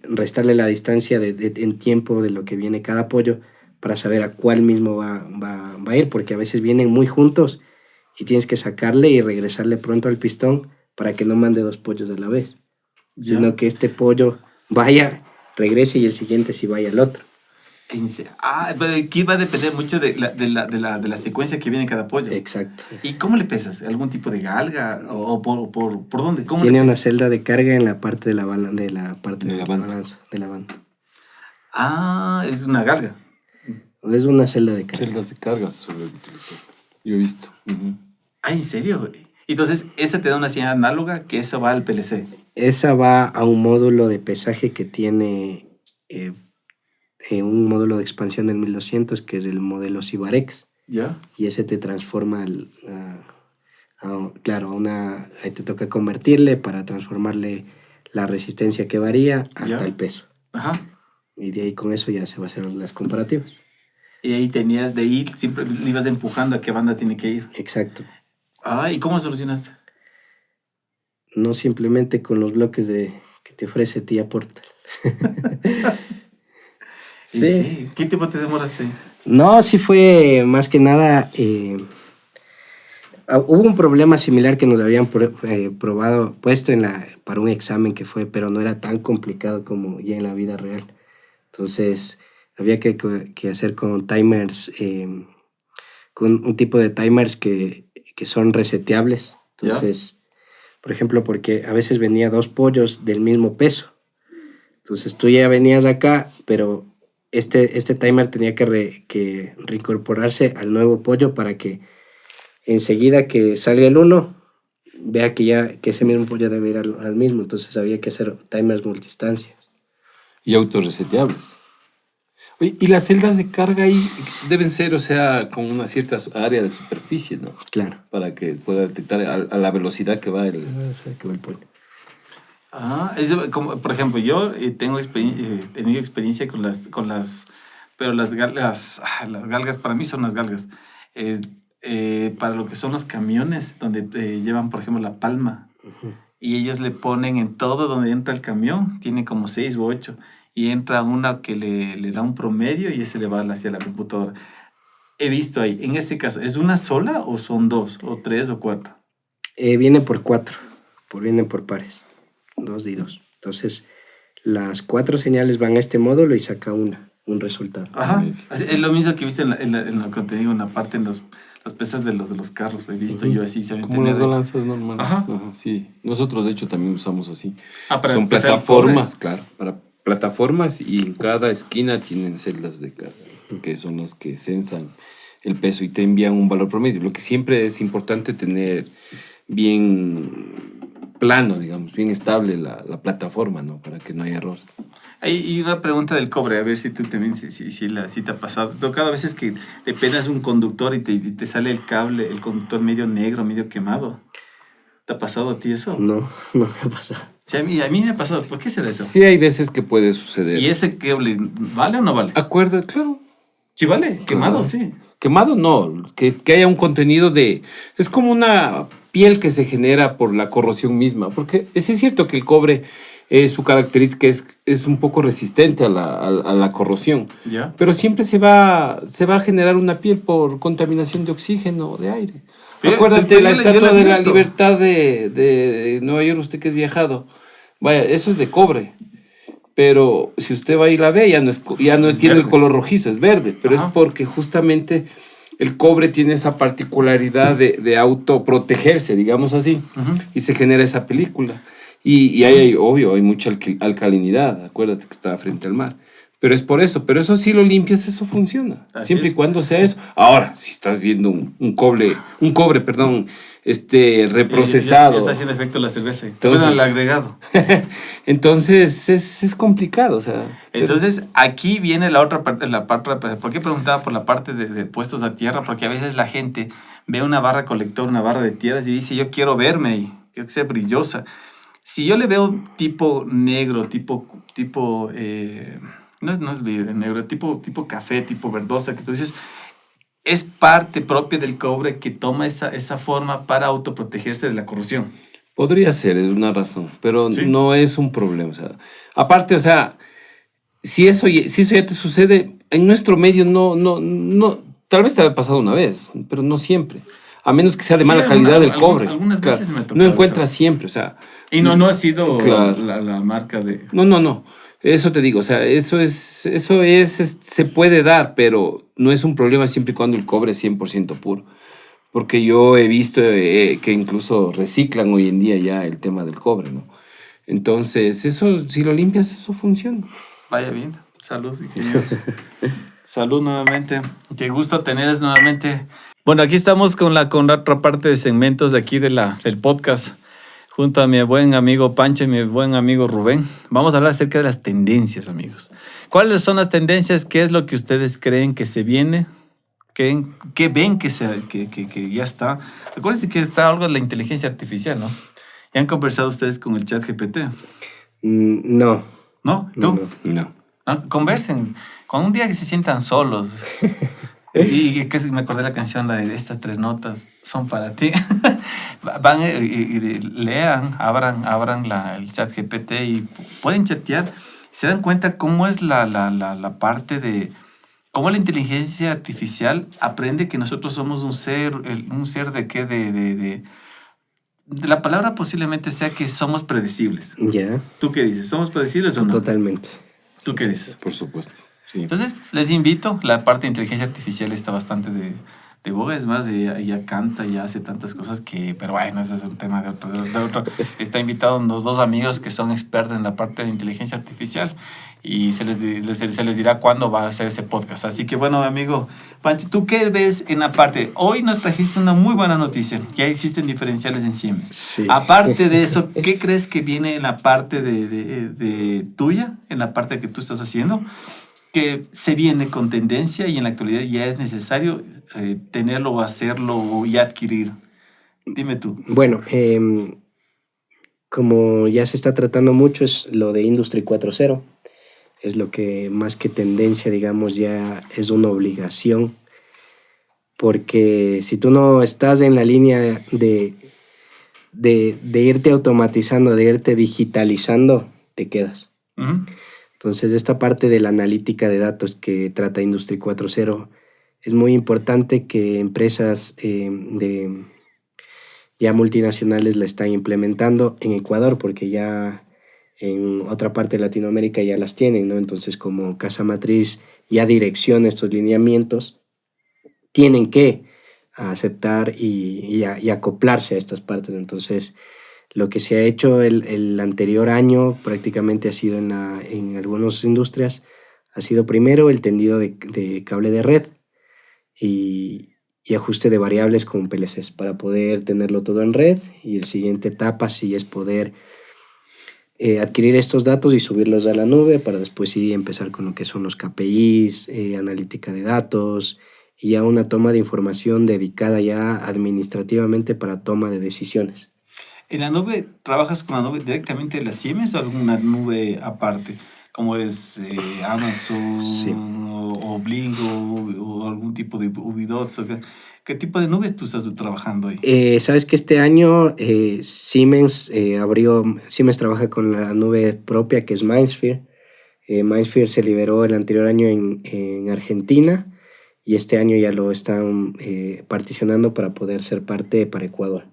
restarle la distancia en tiempo de lo que viene cada pollo para saber a cuál mismo va a ir, porque a veces vienen muy juntos y tienes que sacarle y regresarle pronto al pistón para que no mande 2 pollos a la vez, ¿Ya? sino que este pollo vaya, regrese y el siguiente sí vaya al otro. Ah, pero aquí va a depender mucho de la secuencia que viene cada pollo. Exacto. ¿Y cómo le pesas? ¿Algún tipo de galga? ¿O por dónde? ¿Cómo Tiene le una pesas? celda de carga en la parte de la parte De de la la banda. balanza, de la banda. Ah, es una galga. Es una celda de carga. Celdas de cargas suele utilizar. Yo he visto. Ujú. Ah, ¿en serio? Entonces, esa te da una señal análoga que eso va al PLC. Esa va a un módulo de pesaje que tiene eh, un módulo de expansión del 1200, que es el modelo Cibarex, ¿Ya? y ese te transforma claro, ahí te toca convertirle para transformarle la resistencia que varía hasta ¿Ya? el peso. Ajá. Y de ahí con eso ya se va a hacer las comparativas. Y ahí tenías de ir, siempre le ibas empujando a qué banda tiene que ir. Exacto. Ah, ¿y cómo lo solucionaste? No simplemente con los bloques que te ofrece Tía Portal. Y Sí. sí. ¿Qué tiempo te demoraste? No, sí fue más que nada. Hubo un problema similar que nos habían probado, puesto para un examen que fue, pero no era tan complicado como ya en la vida real. Entonces, había que hacer con timers, con un tipo de timers que son reseteables. Entonces, por ejemplo, porque a veces venía 2 pollos del mismo peso. Entonces tú ya venías acá, pero este timer tenía que reincorporarse al nuevo pollo para que enseguida que salga el uno, vea que ese mismo pollo debe ir al mismo. Entonces había que hacer timers multistancias. Y autorreseteables. Oye, y las celdas de carga ahí deben ser, o sea, con una cierta área de superficie, ¿no? Claro. Para que pueda detectar a la velocidad que va el... O sea, que va el pollo. Ah, como, por ejemplo, yo he tenido experiencia pero las galgas para mí son las galgas. Para lo que son los camiones, donde llevan, por ejemplo, la palma, y ellos le ponen en todo donde entra el camión, tiene como 6 u 8, y entra una que le da un promedio y ese le va hacia la computadora. He visto ahí, en este caso, ¿es una sola o son 2, o 3 o 4? Viene por 4, vienen por pares, 2 y 2. Entonces, las 4 señales van a este módulo y saca un resultado. Ajá, es lo mismo que viste en lo que te digo, en la parte, en las pesas de los carros. He visto yo así. Se Como las balanzas normales. Ajá. Ajá, sí. Nosotros, de hecho, también usamos así. Para son pesar el plataformas, claro. Para plataformas y en cada esquina tienen celdas de carga, que son las que censan el peso y te envían un valor promedio. Lo que siempre es importante tener bien plano, digamos, bien estable la plataforma, ¿no? Para que no haya errores. Y una pregunta del cobre, a ver si tú también, si te ha pasado. Cada vez es que te penas un conductor y te sale el cable, el conductor medio negro, medio quemado. ¿Te ha pasado a ti eso? No me ha pasado. Sí, a mí me ha pasado. ¿Por qué será eso? Sí, hay veces que puede suceder. ¿Y ese cable vale o no vale? Acuerdo, claro. Sí vale, quemado, Ajá. sí. Quemado no, que haya un contenido de... Es como una piel que se genera por la corrosión misma, porque es cierto que el cobre, su característica es un poco resistente a la corrosión, ¿Ya? pero siempre se va a generar una piel por contaminación de oxígeno o de aire. Pero Acuérdate la yo Estatua de la advierto. Libertad de Nueva York, usted que es viajado. Vaya, eso es de cobre. Pero si usted va y la ve, ya no tiene el verde. color rojizo, es verde. Pero Ajá. es porque justamente el cobre tiene esa particularidad de autoprotegerse, digamos así, Ujú. y se genera esa película. Y ahí obvio, hay mucha alcalinidad, acuérdate que está frente al mar. Pero es por eso. Pero eso si lo limpias, eso funciona. Así Siempre es. y cuando sea eso. Ahora, si estás viendo un cobre, reprocesado. Ya está haciendo efecto la cerveza. Entonces- Bueno, el agregado. Entonces es complicado. O sea, Entonces, aquí viene la otra parte, ¿por qué preguntaba por la parte de puestos a tierra? Porque a veces la gente ve una barra colector, una barra de tierras y dice, yo quiero verme ahí, quiero que sea brillosa. Si yo le veo tipo negro, no es negro, tipo café, tipo verdosa, que tú dices, es parte propia del cobre que toma esa forma para autoprotegerse de la corrosión. podría ser, es una razón. Pero Sí. no es un problema. O sea, aparte, o sea, si eso ya te sucede, en nuestro medio no, tal vez te haya pasado una vez, pero no siempre. A menos que sea de Sí, mala calidad del cobre. algunas Claro, veces me ha tocado no encuentras eso. siempre, o sea. Y no ha sido Claro. la marca de... No. Eso te digo, o sea, se puede dar, pero no es un problema siempre y cuando el cobre es 100% puro. Porque yo he visto que incluso reciclan hoy en día ya el tema del cobre, ¿no? Entonces, eso, si lo limpias, eso funciona. Vaya bien. Salud, ingenieros. Salud nuevamente. Qué gusto tenerles nuevamente. Bueno, aquí estamos con la otra parte de segmentos de aquí del podcast. Junto a mi buen amigo Pancho y mi buen amigo Rubén. Vamos a hablar acerca de las tendencias, amigos. ¿Cuáles son las tendencias? ¿Qué es lo que ustedes creen que se viene? ¿Qué ven que ya está? Acuérdense que está algo de la inteligencia artificial, ¿no? ¿Ya han conversado ustedes con el chat GPT? No. ¿No? ¿Tú? No. No. ¿No? Conversen. Con un día que se sientan solos. Y que me acordé de la canción, la de estas 3 notas son para ti. Van y lean, abran el chat GPT y pueden chatear. Se dan cuenta cómo es la parte de... Cómo la inteligencia artificial aprende que nosotros somos un ser de qué, de la palabra posiblemente sea que somos predecibles. Ya. ¿Tú qué dices? ¿Somos predecibles o no? Totalmente. ¿Tú qué dices? Por supuesto. Sí. Entonces, les invito, la parte de inteligencia artificial está bastante de boga, es más, ella canta y hace tantas cosas que, pero bueno, ese es un tema de otro. Está invitado los 2 amigos que son expertos en la parte de inteligencia artificial y se les dirá cuándo va a hacer ese podcast. Así que bueno, amigo Panchi, ¿tú qué ves en la parte? Hoy nos trajiste una muy buena noticia, que ya existen diferenciales en Siemens. Sí. Aparte de eso, ¿qué crees que viene en la parte de tuya, en la parte que tú estás haciendo? Que se viene con tendencia y en la actualidad ya es necesario tenerlo o hacerlo y adquirir. Dime tú. Bueno, como ya se está tratando mucho, es lo de Industry 4.0. Es lo que más que tendencia, digamos, ya es una obligación. Porque si tú no estás en la línea de irte automatizando, de irte digitalizando, te quedas. ¿Mm? Entonces, esta parte de la analítica de datos que trata Industry 4.0 es muy importante que empresas ya multinacionales la están implementando en Ecuador, porque ya en otra parte de Latinoamérica ya las tienen, ¿no? Entonces, como casa matriz ya direcciona estos lineamientos, tienen que aceptar y acoplarse a estas partes. Entonces, lo que se ha hecho el anterior año prácticamente ha sido en algunas industrias, ha sido primero el tendido de cable de red y ajuste de variables con PLCs para poder tenerlo todo en red, y el siguiente etapa sí es poder adquirir estos datos y subirlos a la nube para después sí empezar con lo que son los KPIs, analítica de datos y ya una toma de información dedicada ya administrativamente para toma de decisiones. ¿En la nube trabajas con la nube directamente de las Siemens o alguna nube aparte? Como es Amazon Sí. o Blingo o algún tipo de Ubidots. ¿Qué tipo de nube tú estás trabajando ahí? Sabes que este año Siemens Siemens trabaja con la nube propia que es MindSphere. MindSphere se liberó el anterior año en Argentina y este año ya lo están particionando para poder ser parte para Ecuador.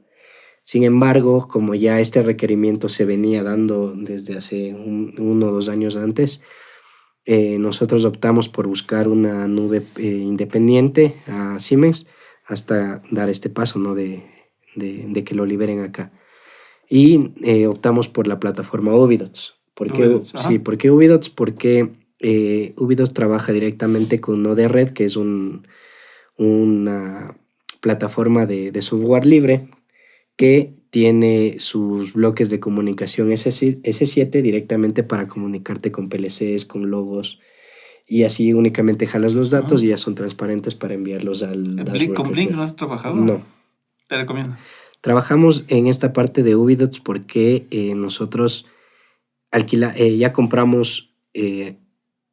Sin embargo, como ya este requerimiento se venía dando desde hace 1 o 2 años antes, nosotros optamos por buscar una nube independiente a Siemens hasta dar este paso, ¿no? de que lo liberen acá. Y optamos por la plataforma Ubidots. ¿Por qué Ubidots, ajá. sí, ¿por qué Ubidots? Porque Ubidos trabaja directamente con Node-RED, que es una plataforma de software libre que tiene sus bloques de comunicación S7 directamente para comunicarte con PLCs, con logos, y así únicamente jalas los datos y ya son transparentes para enviarlos al dashboard. ¿Con Blink no has trabajado? No. Te recomiendo. Trabajamos en esta parte de Ubidots porque nosotros ya compramos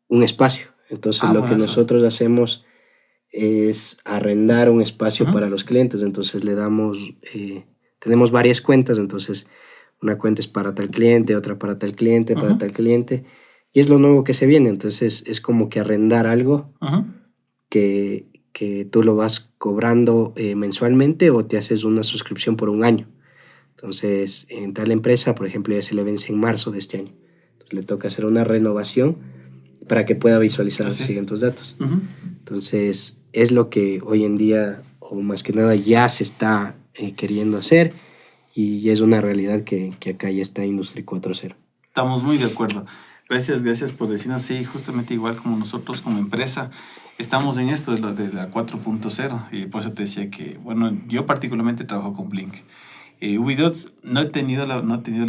un espacio. Entonces lo que nosotros hacemos es arrendar un espacio para los clientes. Entonces le damos, tenemos varias cuentas. Entonces una cuenta es para tal cliente, otra para tal cliente, para tal cliente. Y es lo nuevo que se viene. Entonces es como que arrendar algo que tú lo vas cobrando mensualmente o te haces una suscripción por un año. Entonces, en tal empresa, por ejemplo, ya se le vence en marzo de este año. Entonces, le toca hacer una renovación para que pueda visualizar los siguientes datos. Entonces, es lo que hoy en día, o más que nada, ya se está queriendo hacer y es una realidad que acá ya está Industry 4.0. Estamos muy de acuerdo. Gracias por decirnos, sí, justamente igual como nosotros como empresa estamos en esto de la 4.0 y por eso te decía que, bueno, yo particularmente trabajo con Blink. Ubidots no he tenido la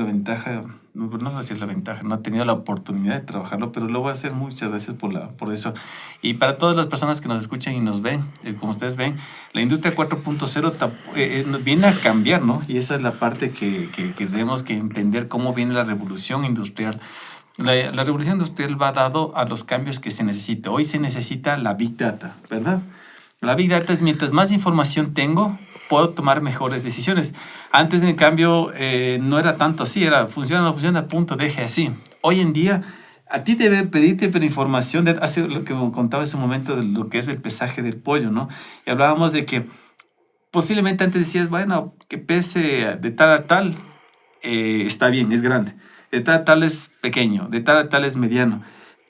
ventaja, no decir la ventaja, no he tenido la oportunidad de trabajarlo, pero lo voy a hacer. Muchas gracias por eso. Y para todas las personas que nos escuchan y nos ven, como ustedes ven, la industria 4.0 nos viene a cambiar, ¿no? Y esa es la parte que tenemos que entender cómo viene la revolución industrial. La revolución industrial va dado a los cambios que se necesita. Hoy se necesita la Big Data, ¿verdad? La Big Data es mientras más información tengo, puedo tomar mejores decisiones. Antes, en cambio, no era tanto así. Era funciona, no funciona, punto, deje así. Hoy en día, a ti debe pedirte información. Hace lo que me contaba ese momento de lo que es el pesaje del pollo, ¿no? Y hablábamos de que posiblemente antes decías, bueno, que pese de tal a tal, está bien, es grande. De tal a tal es pequeño, de tal a tal es mediano.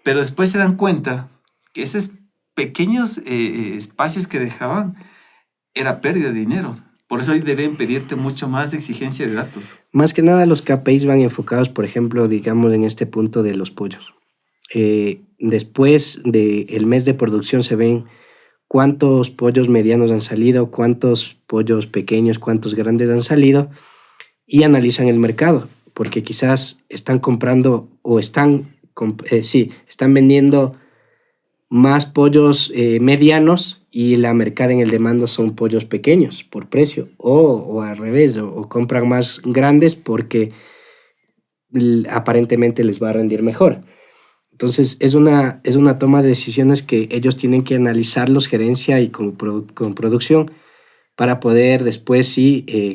Pero después se dan cuenta que esos pequeños espacios que dejaban era pérdida de dinero. Por eso hoy deben pedirte mucho más de exigencia de datos. Más que nada los KPIs van enfocados, por ejemplo, digamos en este punto de los pollos. Después del mes de producción se ven cuántos pollos medianos han salido, cuántos pollos pequeños, cuántos grandes han salido y analizan el mercado. Porque quizás están comprando o están vendiendo más pollos medianos y la mercado en el demanda son pollos pequeños por precio o al revés, o compran más grandes porque aparentemente les va a rendir mejor. Entonces es una toma de decisiones que ellos tienen que analizarlos, gerencia y con producción, para poder después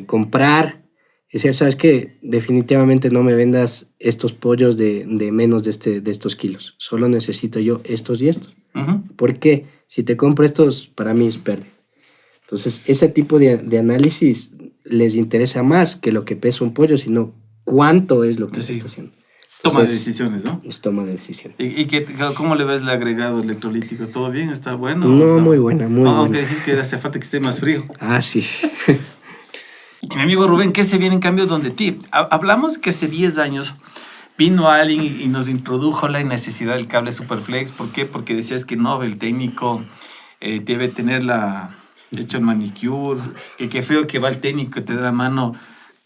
comprar. Es decir, ¿sabes qué? Definitivamente no me vendas estos pollos de menos de estos kilos. Solo necesito yo estos y estos. ¿Por qué? Si te compro estos, para mí es pérdida. Entonces, ese tipo de análisis les interesa más que lo que pesa un pollo, sino cuánto es lo que se está haciendo. Entonces, toma de decisiones, ¿no? Es toma de decisiones. ¿Y cómo le ves el agregado electrolítico? ¿Todo bien? ¿Está bueno? No, muy buena, muy buena. Aunque dije que hace falta que esté más frío. Sí. Y mi amigo Rubén, ¿qué se viene en cambio donde ti? Hablamos que hace 10 años vino alguien y nos introdujo la necesidad del cable Superflex. ¿Por qué? Porque decías que no, el técnico debe tener hecho el manicure, que qué feo que va el técnico y te da la mano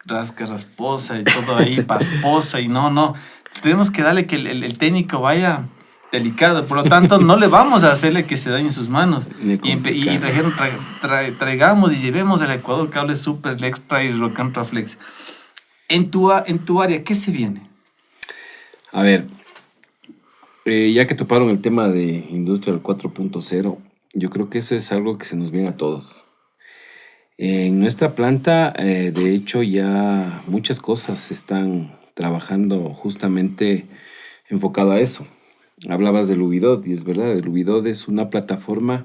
rasposa y todo ahí, pasposa y no. Tenemos que darle que el técnico vaya delicado, por lo tanto no le vamos a hacerle que se dañen sus manos y traigamos y llevemos al Ecuador cable Super Extra y Rocantra Flex. En tu área, ¿qué se viene? A ver, ya que toparon el tema de Industrial 4.0, yo creo que eso es algo que se nos viene a todos. En nuestra planta, de hecho, ya muchas cosas se están trabajando justamente enfocado a eso. Hablabas del Ubidot, y es verdad, el Ubidot es una plataforma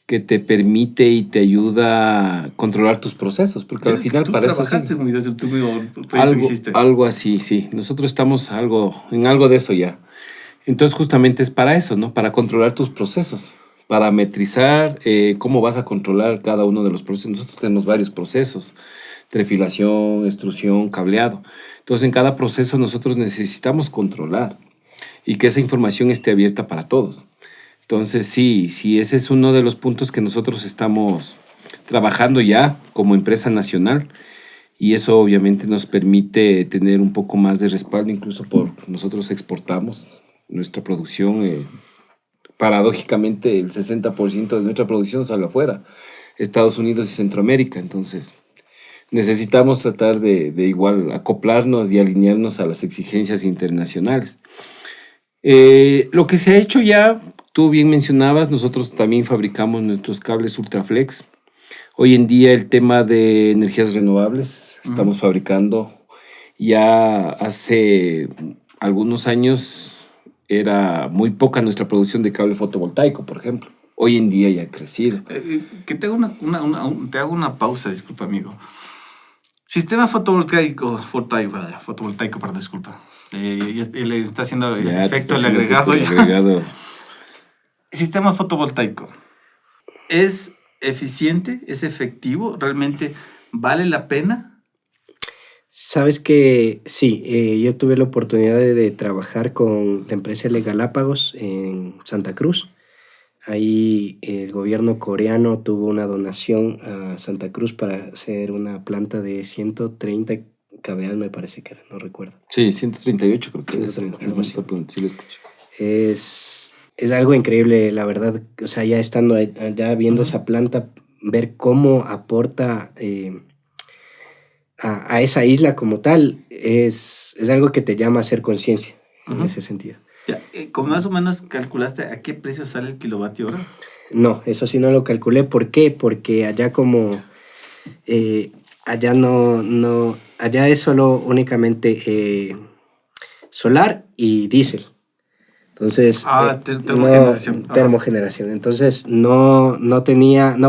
que te permite y te ayuda a controlar tus procesos, porque al final para eso trabajaste en Ubidot, tu proyecto que hiciste. Algo así, sí. Nosotros estamos en algo de eso ya. Entonces justamente es para eso, ¿no? Para controlar tus procesos, parametrizar cómo vas a controlar cada uno de los procesos. Nosotros tenemos varios procesos: trefilación, extrusión, cableado. Entonces en cada proceso nosotros necesitamos controlar. y que esa información esté abierta para todos. Entonces, sí, ese es uno de los puntos que nosotros estamos trabajando ya como empresa nacional, y eso obviamente nos permite tener un poco más de respaldo, incluso por nosotros exportamos nuestra producción. Paradójicamente, el 60% de nuestra producción sale afuera, Estados Unidos y Centroamérica. Entonces, necesitamos tratar de igual acoplarnos y alinearnos a las exigencias internacionales. Lo que se ha hecho ya, tú bien mencionabas, nosotros también fabricamos nuestros cables Ultraflex. Hoy en día el tema de energías renovables, estamos fabricando. Ya hace algunos años era muy poca nuestra producción de cable fotovoltaico, por ejemplo. Hoy en día ya ha crecido. Que te hago te hago una pausa, disculpa, amigo. Sistema fotovoltaico, perdón, disculpa. Le está haciendo el efecto, el agregado. Sistema fotovoltaico. ¿Es eficiente? ¿Es efectivo? ¿Realmente vale la pena? Sabes que sí, yo tuve la oportunidad de trabajar con la empresa de Galápagos en Santa Cruz. Ahí el gobierno coreano tuvo una donación a Santa Cruz para hacer una planta de 130 kVA, me parece que era, no recuerdo. Sí, 138 creo que 130, algo así. Sí, lo escucho. Es algo increíble, la verdad. O sea, ya estando allá viendo esa planta, ver cómo aporta a esa isla como tal, es algo que te llama a hacer conciencia en ese sentido. Ya, ¿cómo más o menos calculaste a qué precio sale el kilovatio hora? No, eso sí no lo calculé. ¿Por qué? Porque allá como... allá allá es solo únicamente solar y diésel. Entonces... termogeneración. Termogeneración. Entonces no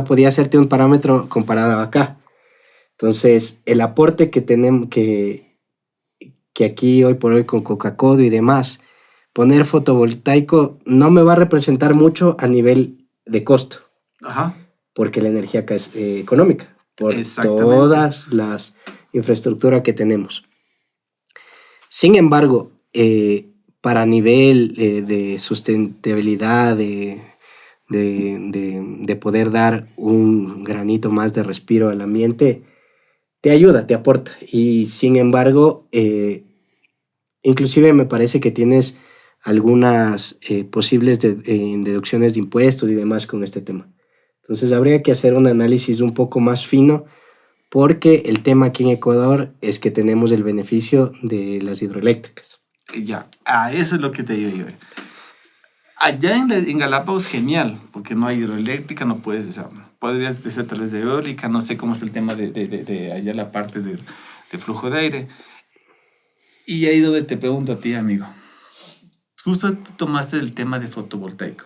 podía hacerte un parámetro comparado acá. Entonces el aporte que tenemos, que aquí hoy por hoy con Coca-Cola y demás, poner fotovoltaico no me va a representar mucho a nivel de costo. Ajá. Porque la energía acá es económica, por todas las infraestructuras que tenemos. Sin embargo, para nivel de sustentabilidad, de poder dar un granito más de respiro al ambiente, te ayuda, te aporta. Y sin embargo, inclusive me parece que tienes algunas posibles deducciones de impuestos y demás con este tema. Entonces habría que hacer un análisis un poco más fino, porque el tema aquí en Ecuador es que tenemos el beneficio de las hidroeléctricas. Ya, eso es lo que te digo yo. Allá en Galápagos, genial, porque no hay hidroeléctrica, no puedes, o sea, podrías ser tal vez de eólica, no sé cómo está el tema de allá la parte de flujo de aire. Y ahí donde te pregunto a ti, amigo. Justo tú tomaste el tema de fotovoltaico.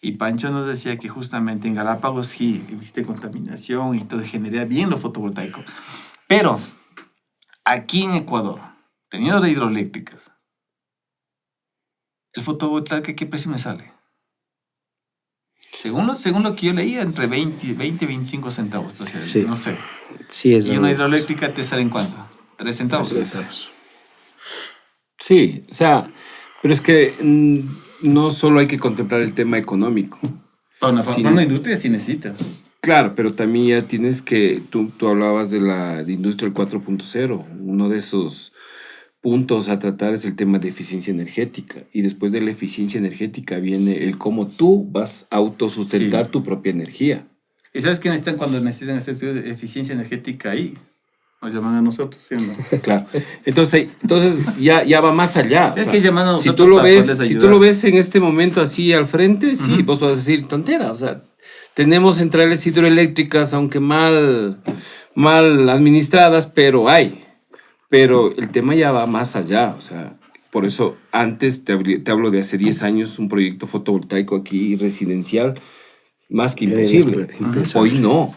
Y Pancho nos decía que justamente en Galápagos sí existe contaminación y todo, genera bien lo fotovoltaico. Pero aquí en Ecuador, teniendo de hidroeléctricas, ¿el fotovoltaico qué precio me sale? Según lo que yo leía, entre 20 y 25 centavos. O sea, sí. No sé. Sí, es ¿Y una hidroeléctrica te sale en cuánto? ¿3 centavos? 3 centavos. Sí, o sea, pero es que no solo hay que contemplar el tema económico. Para una industria sí necesita. Claro, pero también ya tienes que, tú hablabas de la industria 4.0, uno de esos puntos a tratar es el tema de eficiencia energética, y después de la eficiencia energética viene el cómo tú vas a autosustentar tu propia energía. ¿Y sabes qué necesitan cuando necesitan este estudio de eficiencia energética ahí? Nos llaman a nosotros, ¿sí o no? Claro. Entonces ya va más allá. Es o sea, que llaman a nosotros si tú lo ves en este momento así al frente, sí, vos vas a decir tontera. O sea, tenemos centrales hidroeléctricas, aunque mal administradas, pero hay. Pero el tema ya va más allá. O sea, por eso antes te hablo de hace 10 años, un proyecto fotovoltaico aquí residencial, más que imposible. Hoy no.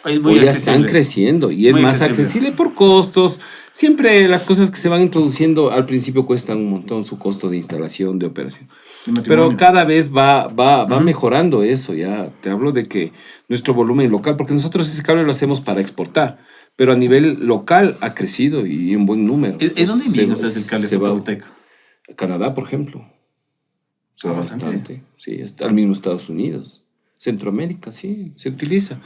Hoy ya están creciendo y es muy más accesible por costos. Siempre las cosas que se van introduciendo al principio cuestan un montón su costo de instalación, de operación. Pero cada vez va mejorando eso. Ya te hablo de que nuestro volumen local, porque nosotros ese cable lo hacemos para exportar, pero a nivel local ha crecido y en buen número. ¿En dónde envían ustedes el cable fotovoltaico? Canadá, por ejemplo. Se va bastante. Sí, hasta el mismo Estados Unidos. Centroamérica, sí, se utiliza.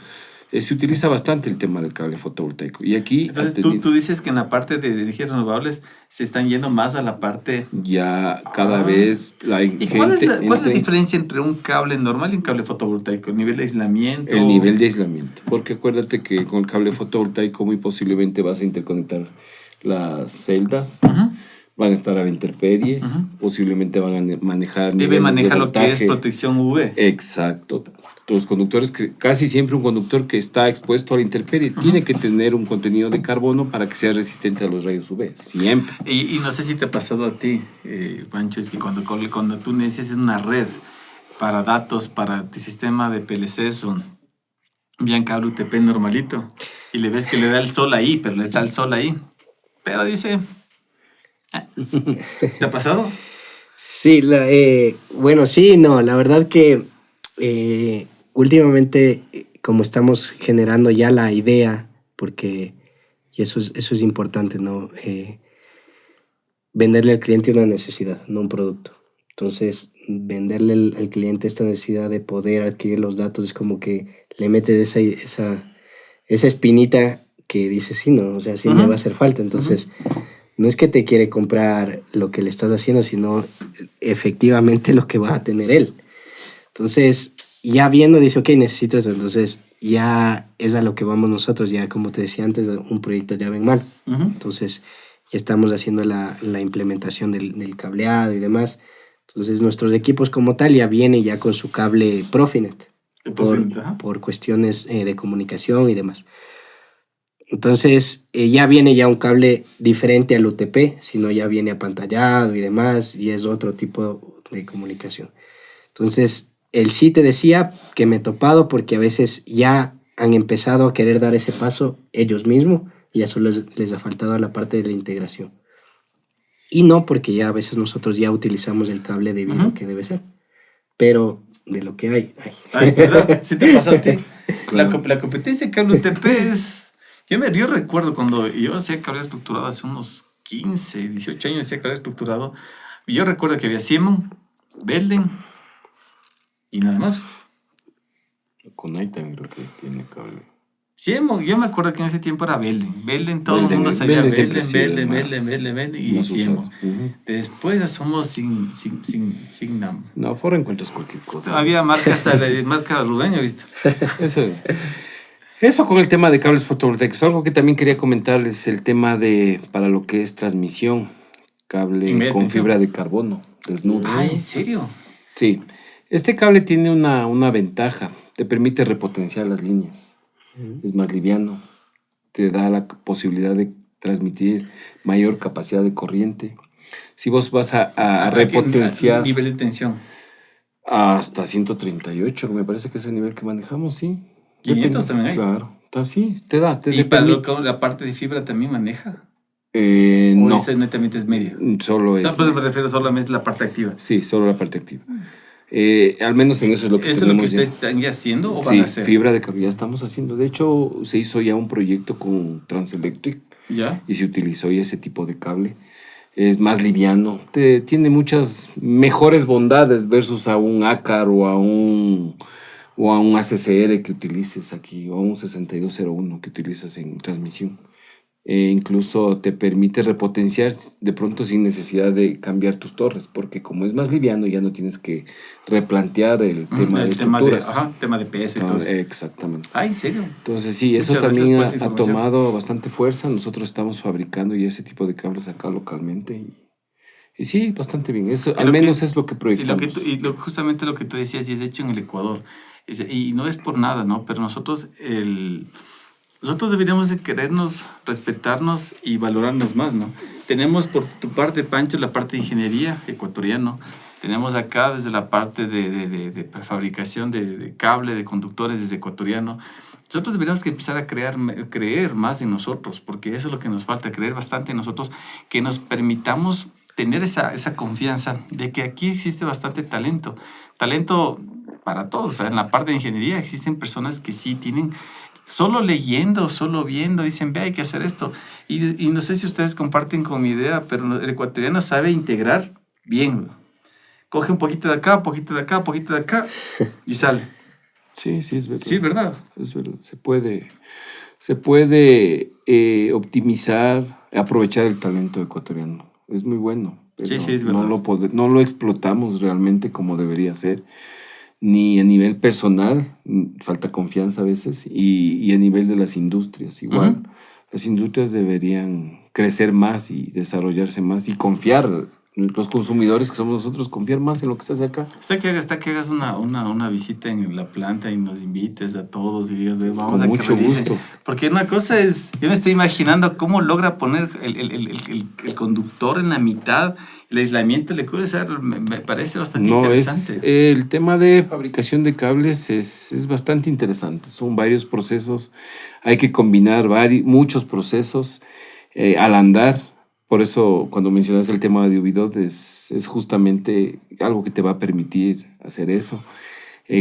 Se utiliza bastante el tema del cable fotovoltaico. Y aquí... Entonces, tú dices que en la parte de energías renovables se están yendo más a la parte... Ya cada vez la ¿Y cuál es la diferencia entre un cable normal y un cable fotovoltaico? ¿El nivel de aislamiento? El nivel de aislamiento. Porque acuérdate que con el cable fotovoltaico muy posiblemente vas a interconectar las celdas. Uh-huh. Van a estar a la intemperie. Uh-huh. Posiblemente van a manejar... Debe manejar lo que es protección UV. Exacto. Los conductores, casi siempre un conductor que está expuesto a la intemperie tiene que tener un contenido de carbono para que sea resistente a los rayos UV, siempre. Y no sé si te ha pasado a ti, Pancho, es que cuando tú necesitas una red para datos, para tu sistema de PLCs o bien cable UTP normalito, y le ves que le da el sol ahí, pero le está el sol ahí, pero dice... ¿Te ha pasado? Sí, bueno, sí, no, la verdad que... últimamente, como estamos generando ya la idea, porque y eso es importante, ¿no? Venderle al cliente una necesidad, no un producto. Entonces, venderle al cliente esta necesidad de poder adquirir los datos es como que le metes esa espinita que dice, sí, no, o sea, sí me va a hacer falta. Entonces, no es que te quiere comprar lo que le estás haciendo, sino efectivamente lo que va a tener él. Entonces, ya viendo, dice, ok, necesito eso. Entonces, ya es a lo que vamos nosotros. Ya, como te decía antes, un proyecto llave en mano. Uh-huh. Entonces, ya estamos haciendo la implementación del cableado y demás. Entonces, nuestros equipos como tal ya vienen ya con su cable Profinet. Por cuestiones de comunicación y demás. Entonces, ya viene ya un cable diferente al UTP, sino ya viene apantallado y demás, y es otro tipo de comunicación. Entonces, el sí te decía que me he topado porque a veces ya han empezado a querer dar ese paso ellos mismos y eso les ha faltado a la parte de la integración. Y no porque ya a veces nosotros ya utilizamos el cable debido que debe ser, pero de lo que hay. Ay, ¿verdad? ¿Sí te pasa a ti? Claro. La competencia de cable UTP es... Yo recuerdo cuando yo hacía cable estructurado hace unos 15, 18 años hacía cable estructurado. Y yo recuerdo que había Siemens, Belden y nada más. Conai también creo que tiene cable. Siemens, yo me acuerdo que en ese tiempo era Belden. Todo el mundo sabía Belden y Siemens. Uh-huh. Después somos Signam. No, afuera encuentras cualquier cosa. Había marca hasta la marca Rubén, ¿he visto? Eso con el tema de cables fotovoltaicos. Algo que también quería comentarles, el tema de, para lo que es transmisión, cable con fibra de carbono, desnudo. Ah, ¿en serio? Sí. Este cable tiene una ventaja. Te permite repotenciar las líneas. Es más liviano. Te da la posibilidad de transmitir mayor capacidad de corriente. Si vos vas a repotenciar... ¿Nivel de tensión? Hasta 138, me parece que es el nivel que manejamos, sí. 500 también hay. Claro, sí, te da. ¿Y para la parte de fibra también maneja? No. ¿O ese netamente es media? Solo es. Pues me refiero solamente a la parte activa. Sí, solo la parte activa. Al menos en eso es lo que tenemos. ¿Eso es lo que ustedes están ya haciendo o van a hacer? Sí, fibra de carbono ya estamos haciendo. De hecho, se hizo ya un proyecto con Transelectric. ¿Ya? Y se utilizó ya ese tipo de cable. Es más liviano. Tiene muchas mejores bondades versus a un ACAR o a un ACCR que utilices aquí, o a un 6201 que utilizas en transmisión. Incluso te permite repotenciar de pronto sin necesidad de cambiar tus torres, porque como es más liviano ya no tienes que replantear el tema de estructuras. Tema de peso y todo eso. Exactamente. Ah, ¿en serio? Entonces sí, eso también ha tomado bastante fuerza. Nosotros estamos fabricando ya ese tipo de cables acá localmente y sí, bastante bien. Eso, al menos es lo que proyectamos. Justamente lo que tú decías, y es hecho en el Ecuador. Y no es por nada, ¿no? Pero nosotros deberíamos de querernos, respetarnos y valorarnos más, ¿no? Tenemos por tu parte, Pancho, la parte de ingeniería ecuatoriano. Tenemos acá desde la parte de fabricación de cable, de conductores, desde ecuatoriano. Nosotros deberíamos que empezar a creer más en nosotros, porque eso es lo que nos falta, creer bastante en nosotros, que nos permitamos tener esa confianza de que aquí existe bastante talento. Talento para todos. O sea, en la parte de ingeniería existen personas que sí tienen... Solo leyendo, solo viendo, dicen, ve, hay que hacer esto. Y no sé si ustedes comparten con mi idea, pero el ecuatoriano sabe integrar bien. coge un poquito de acá, poquito de acá, poquito de acá y sale. Sí, es verdad. Sí, ¿verdad? Es verdad. Se puede optimizar, aprovechar el talento ecuatoriano. Es muy bueno, pero Sí, es verdad. no lo explotamos realmente como debería ser. Ni a nivel personal, falta confianza a veces, y a nivel de las industrias igual. Las industrias deberían crecer más y desarrollarse más y confiar, los consumidores que somos nosotros, confiar más en lo que se hace acá. Está que hagas una visita en la planta y nos invites a todos y digas, "Ve, vamos Con a que mucho revisen". gusto. Porque una cosa es, yo me estoy imaginando cómo logra poner el conductor en la mitad, el aislamiento le cubre, o sea, me parece bastante No, interesante. el tema de fabricación de cables es bastante interesante. Son varios procesos. Hay que combinar muchos procesos al andar. Por eso, cuando mencionas el tema de Uvidot, es justamente algo que te va a permitir hacer eso,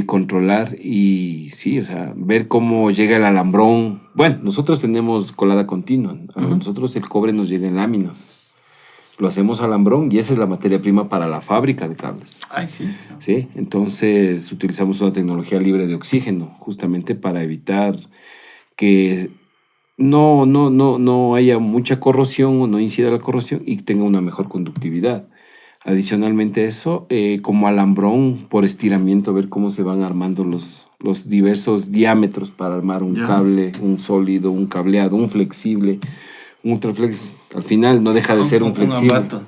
controlar y sí, o sea, ver cómo llega el alambrón. Bueno, nosotros tenemos colada continua. A nosotros el cobre nos llega en láminas. Lo hacemos alambrón y esa es la materia prima para la fábrica de cables. Ay, sí. ¿Sí? Entonces utilizamos una tecnología libre de oxígeno justamente para evitar que no haya mucha corrosión o no incida la corrosión y tenga una mejor conductividad. Adicionalmente a eso, como alambrón por estiramiento, ver cómo se van armando los diversos diámetros para armar un cable, un sólido, un cableado, un flexible. Un ultraflex al final no deja de ser un flexible. ambato.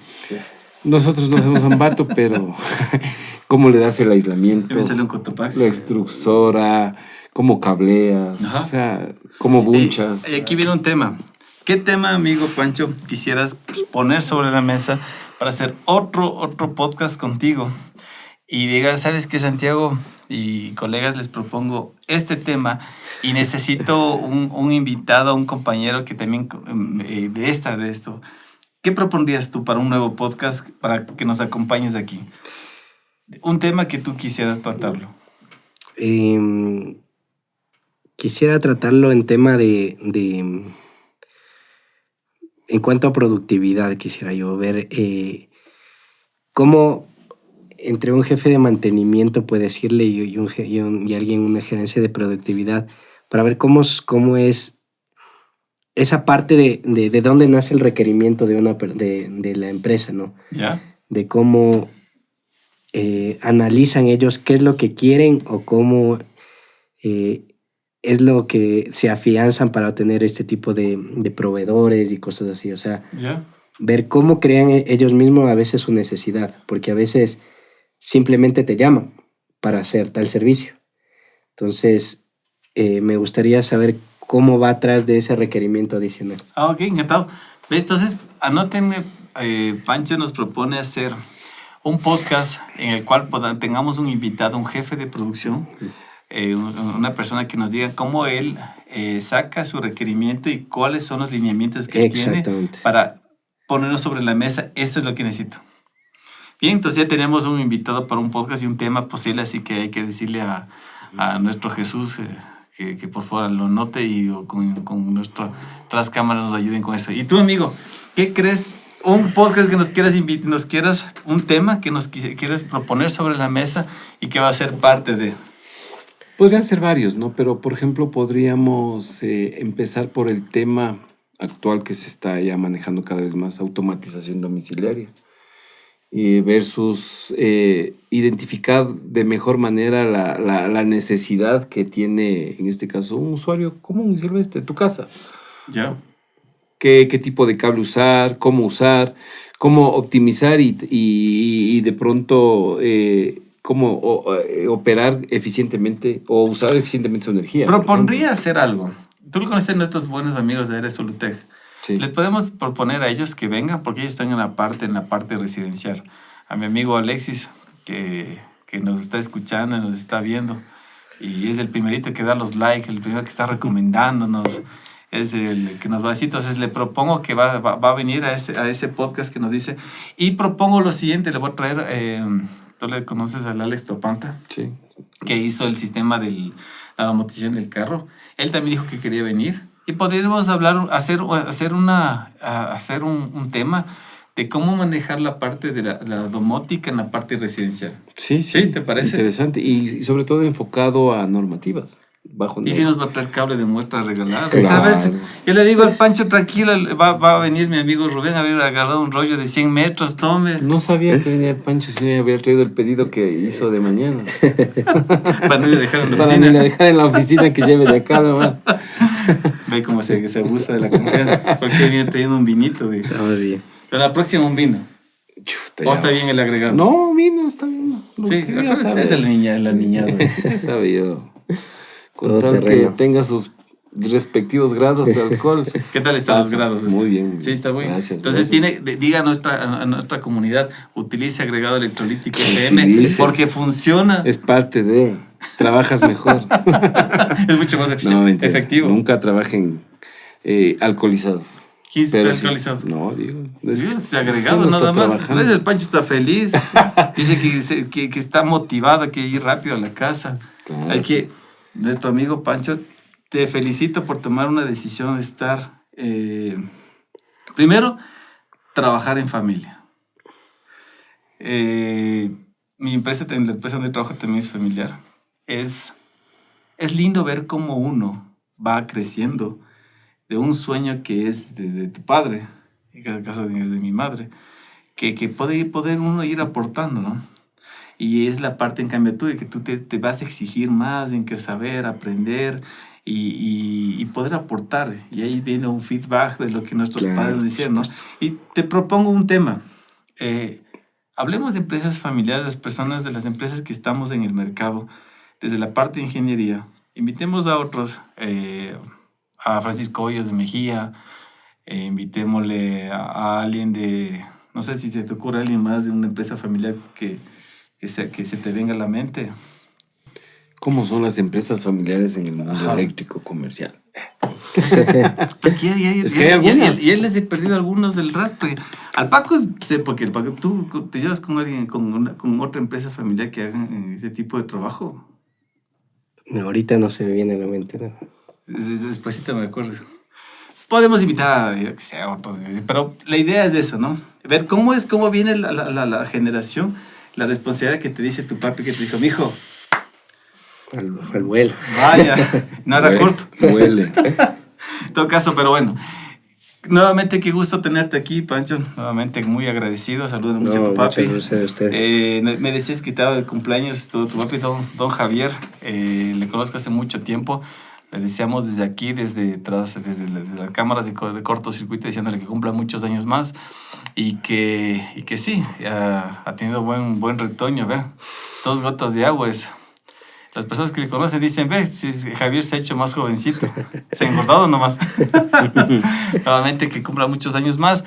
Nosotros no hacemos ambato, pero cómo le das el aislamiento, Me sale un cotopaxi. la extrusora, cómo cableas, Ajá. o sea, cómo bunchas. Y aquí viene un tema. ¿Qué tema, amigo Pancho, quisieras poner sobre la mesa para hacer otro podcast contigo? Y digas, ¿sabes qué, Santiago y colegas? Les propongo este tema y necesito un invitado, un compañero que también de esto. ¿Qué propondrías tú para un nuevo podcast para que nos acompañes aquí? Un tema que tú quisieras tratarlo. Quisiera tratarlo en tema en cuanto a productividad, quisiera yo ver cómo entre un jefe de mantenimiento, puede decirle, y alguien, una gerencia de productividad, para ver cómo es esa parte de dónde nace el requerimiento de la empresa, ¿no? ¿Ya? De cómo analizan ellos qué es lo que quieren o cómo es lo que se afianzan para obtener este tipo de proveedores y cosas así. O sea, ¿Ya? ver cómo crean ellos mismos a veces su necesidad, porque a veces simplemente te llaman para hacer tal servicio. Entonces, me gustaría saber cómo va atrás de ese requerimiento adicional. Ok, encantado. Entonces, anoten, Pancho nos propone hacer un podcast en el cual tengamos un invitado, un jefe de producción, una persona que nos diga cómo él saca su requerimiento y cuáles son los lineamientos que él tiene para ponernos sobre la mesa. Esto es lo que necesito. Bien, entonces ya tenemos un invitado para un podcast y un tema posible, así que hay que decirle a nuestro Jesús que por favor lo note y con nuestras cámaras nos ayuden con eso. Y tú, amigo, ¿qué crees? Un podcast que nos quieras, un tema que nos quieras proponer sobre la mesa y que va a ser parte de... Podrían ser varios, ¿no? Pero, por ejemplo, podríamos empezar por el tema actual que se está ya manejando cada vez más, automatización domiciliaria. Versus identificar de mejor manera la necesidad que tiene, en este caso, un usuario común y silvestre, tu casa. Ya. ¿Qué tipo de cable usar? ¿Cómo optimizar y de pronto cómo operar eficientemente o usar eficientemente su energía? Propondría hacer algo. Tú lo conoces a nuestros buenos amigos de Eres Solutec. Sí. Les podemos proponer a ellos que vengan porque ellos están en la parte residencial. A mi amigo Alexis, que nos está escuchando y nos está viendo. Y es el primerito que da los likes, el primero que está recomendándonos. Es el que nos va a decir. Entonces le propongo que va a venir a ese podcast que nos dice. Y propongo lo siguiente, le voy a traer... ¿Tú le conoces al Alex Topanta? Sí. Que hizo el sistema de la automatización del carro. Él también dijo que quería venir. Y podríamos hacer un tema de cómo manejar la parte de la domótica en la parte residencial. Sí, ¿Sí? ¿Te parece? Interesante. Y sobre todo enfocado a normativas. Bajo Y si nos va a traer cable de muestra regalado. Claro. ¿Sabes? Yo le digo al Pancho, tranquilo, va a venir mi amigo Rubén a haber agarrado un rollo de 100 metros, tome. No sabía que venía Pancho, si me había traído el pedido que hizo de mañana. Para no ir a dejar en la Para oficina. ni la dejar en la oficina que lleve de acá, nomás. Ve cómo se abusa de la confianza. Porque viene trayendo un vinito. Estamos bien. Pero la próxima un vino. Chuta, ¿O ya. está bien el agregado? No, vino, está bien. Lo Sí, que ya usted sabe. es la niñada. Ya sabe yo. Con Todo tal que terreno. tenga sus respectivos grados de alcohol. ¿Qué tal están los Pasa. grados? Muy bien. Sí, está muy bien. Gracias. Entonces, gracias. diga a nuestra comunidad, utilice agregado electrolítico FM Utilice. porque funciona. Es parte de. Trabajas mejor. Es mucho más No, mentira. efectivo. Nunca trabajen alcoholizados. ¿Quién está Pero sí. alcoholizado? No, digo. Sí, que se ha agregado uno está nada más. trabajando. ¿Ves? El Pancho está feliz. Dice que está motivado, que ir rápido a la casa. Claro, Hay que, nuestro amigo Pancho, te felicito por tomar una decisión de estar, primero, trabajar en familia. Mi empresa, la empresa donde trabajo también es familiar. Es lindo ver cómo uno va creciendo de un sueño que es de tu padre, en cada caso es de mi madre, que poder uno ir aportando, ¿no? Y es la parte, en cambio, tú, de que tú te vas a exigir más en que saber, aprender y poder aportar. Y ahí viene un feedback de lo que nuestros Claro. padres nos decían, ¿no? Y te propongo un tema. Hablemos de empresas familiares, las personas de las empresas que estamos en el mercado, desde la parte de ingeniería. Invitemos a otros, a Francisco Hoyos de Mejía, invitémosle a alguien de, no sé si se te ocurre alguien más de una empresa familiar que se te venga a la mente. ¿Cómo son las empresas familiares en el mundo Ajá. eléctrico comercial? Pues que Es que hay algunas. y él les he perdido algunos del rastro. Al Paco, sé, porque el Paco, tú te llevas con alguien, con otra empresa familiar que haga ese tipo de trabajo. No, ahorita no se me viene a la mente, ¿no? Despuésito me acuerdo. Podemos invitar a, yo que sé, a otros, pero la idea es de eso, ¿no? Ver cómo viene la generación, la responsabilidad que te dice tu papi, que te dijo, mijo, Al vuelo. vaya, no era corto. Huele. En todo caso, pero bueno. Nuevamente, qué gusto tenerte aquí, Pancho. Nuevamente, muy agradecido. Saludos mucho a tu papi. Muchas gracias a ustedes. Me decías que estaba de cumpleaños tu papi, don Javier. Le conozco hace mucho tiempo. Le deseamos desde aquí, desde las cámaras de cortocircuito, diciéndole que cumpla muchos años más y que sí, ha tenido buen retoño, ¿ve? 2 gotas de agua es. Las personas que le conocen dicen, ve, si Javier se ha hecho más jovencito, se ha engordado nomás. Nuevamente, que cumpla muchos años más.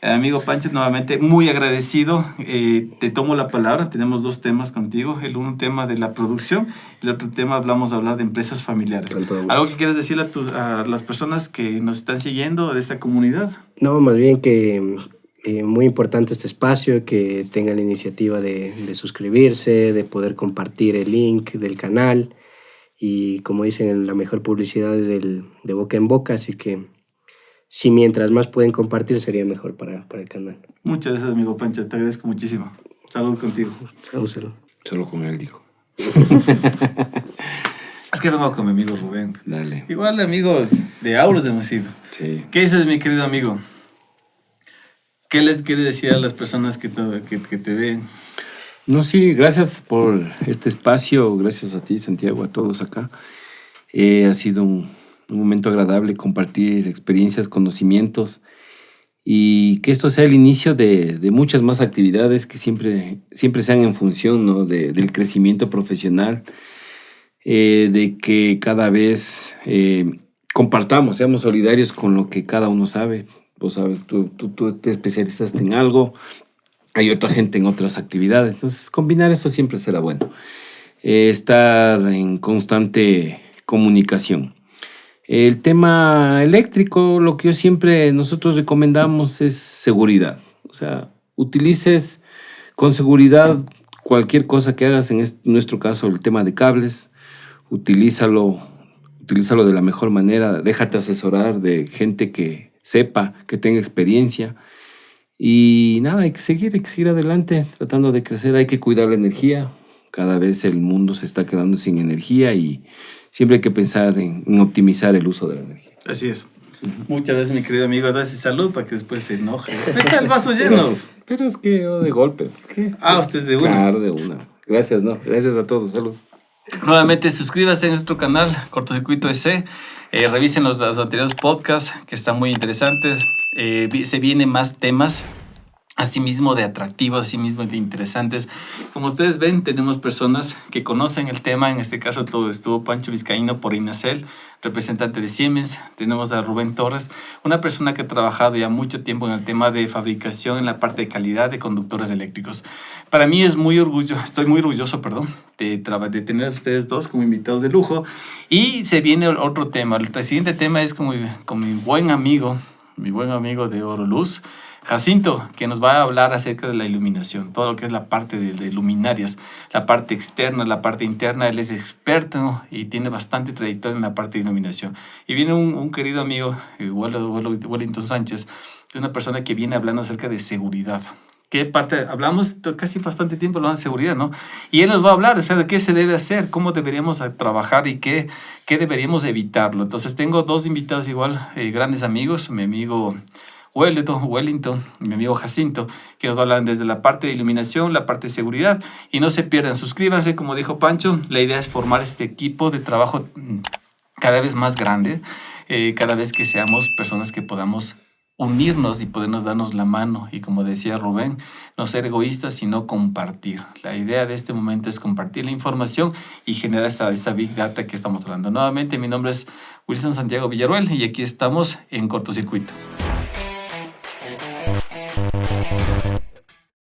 Amigo Pancho, nuevamente muy agradecido. Te tomo la palabra. Tenemos 2 temas contigo. Un tema de la producción y el otro tema vamos a hablar de empresas familiares. Con todo gusto. ¿Algo que quieras decirle a las personas que nos están siguiendo de esta comunidad? No, más bien que muy importante este espacio, que tengan la iniciativa de suscribirse, de poder compartir el link del canal. Y como dicen, la mejor publicidad es de boca en boca, así que si mientras más pueden compartir sería mejor para el canal. Muchas gracias, amigo Pancho. Te agradezco muchísimo. Salud contigo. Salud. Solo con él dijo. Es que vengo con mi amigo Rubén. Dale. Igual amigos de Auros hemos sido. Sí. ¿Qué dices, mi querido amigo? ¿Qué les quieres decir a las personas que te ven? No, sí, gracias por este espacio. Gracias a ti, Santiago, a todos acá. Ha sido un momento agradable compartir experiencias, conocimientos y que esto sea el inicio de muchas más actividades que siempre sean en función, ¿no? del crecimiento profesional, de que cada vez compartamos, seamos solidarios con lo que cada uno sabe. Vos sabes, tú te especializaste en algo, hay otra gente en otras actividades, entonces combinar eso siempre será bueno. Estar en constante comunicación. El tema eléctrico, lo que nosotros recomendamos es seguridad. O sea, utilices con seguridad cualquier cosa que hagas, en nuestro caso el tema de cables, utilízalo de la mejor manera, déjate asesorar de gente que sepa, que tenga experiencia Y nada, hay que seguir adelante, tratando de crecer, hay que cuidar la energía. Cada vez el mundo se está quedando sin energía y siempre hay que pensar en optimizar el uso de la energía. Así es. Muchas gracias, mi querido amigo. Entonces, salud para que después se enoje. Mete el vaso lleno. Pero es que yo de golpe. ¿Qué? Usted es de una. Claro, de una. Gracias, ¿no? Gracias a todos. Salud. Nuevamente, suscríbase a nuestro canal, Cortocircuito EC. Revisen los anteriores podcasts que están muy interesantes. Se vienen más temas, asimismo de atractivos, asimismo de interesantes. Como ustedes ven, tenemos personas que conocen el tema. En este caso estuvo Pancho Vizcaíno por INACEL, representante de Siemens. Tenemos a Rubén Torres, una persona que ha trabajado ya mucho tiempo en el tema de fabricación, en la parte de calidad de conductores eléctricos. Para mí estoy muy orgulloso, de tener a ustedes dos como invitados de lujo. Y se viene otro tema. El siguiente tema es con mi buen amigo de Oro Luz, Jacinto, que nos va a hablar acerca de la iluminación, todo lo que es la parte de luminarias, la parte externa, la parte interna. Él es experto y tiene bastante trayectoria en la parte de iluminación. Y viene un querido amigo, Wellington Sánchez, de una persona que viene hablando acerca de seguridad. ¿Qué parte? Hablamos casi bastante tiempo hablando de seguridad, ¿no? Y él nos va a hablar, o sea, de qué se debe hacer, cómo deberíamos trabajar y qué deberíamos evitarlo. Entonces tengo dos invitados igual, grandes amigos, mi amigo Wellington, mi amigo Jacinto, que nos va a hablar desde la parte de iluminación, la parte de seguridad. Y no se pierdan, suscríbanse, como dijo Pancho. La idea es formar este equipo de trabajo cada vez más grande, cada vez que seamos personas que podamos unirnos y podernos darnos la mano. Y como decía Rubén, no ser egoístas, sino compartir. La idea de este momento es compartir la información y generar esta Big Data que estamos hablando. Nuevamente, mi nombre es Wilson Santiago Villarruel y aquí estamos en Cortocircuito.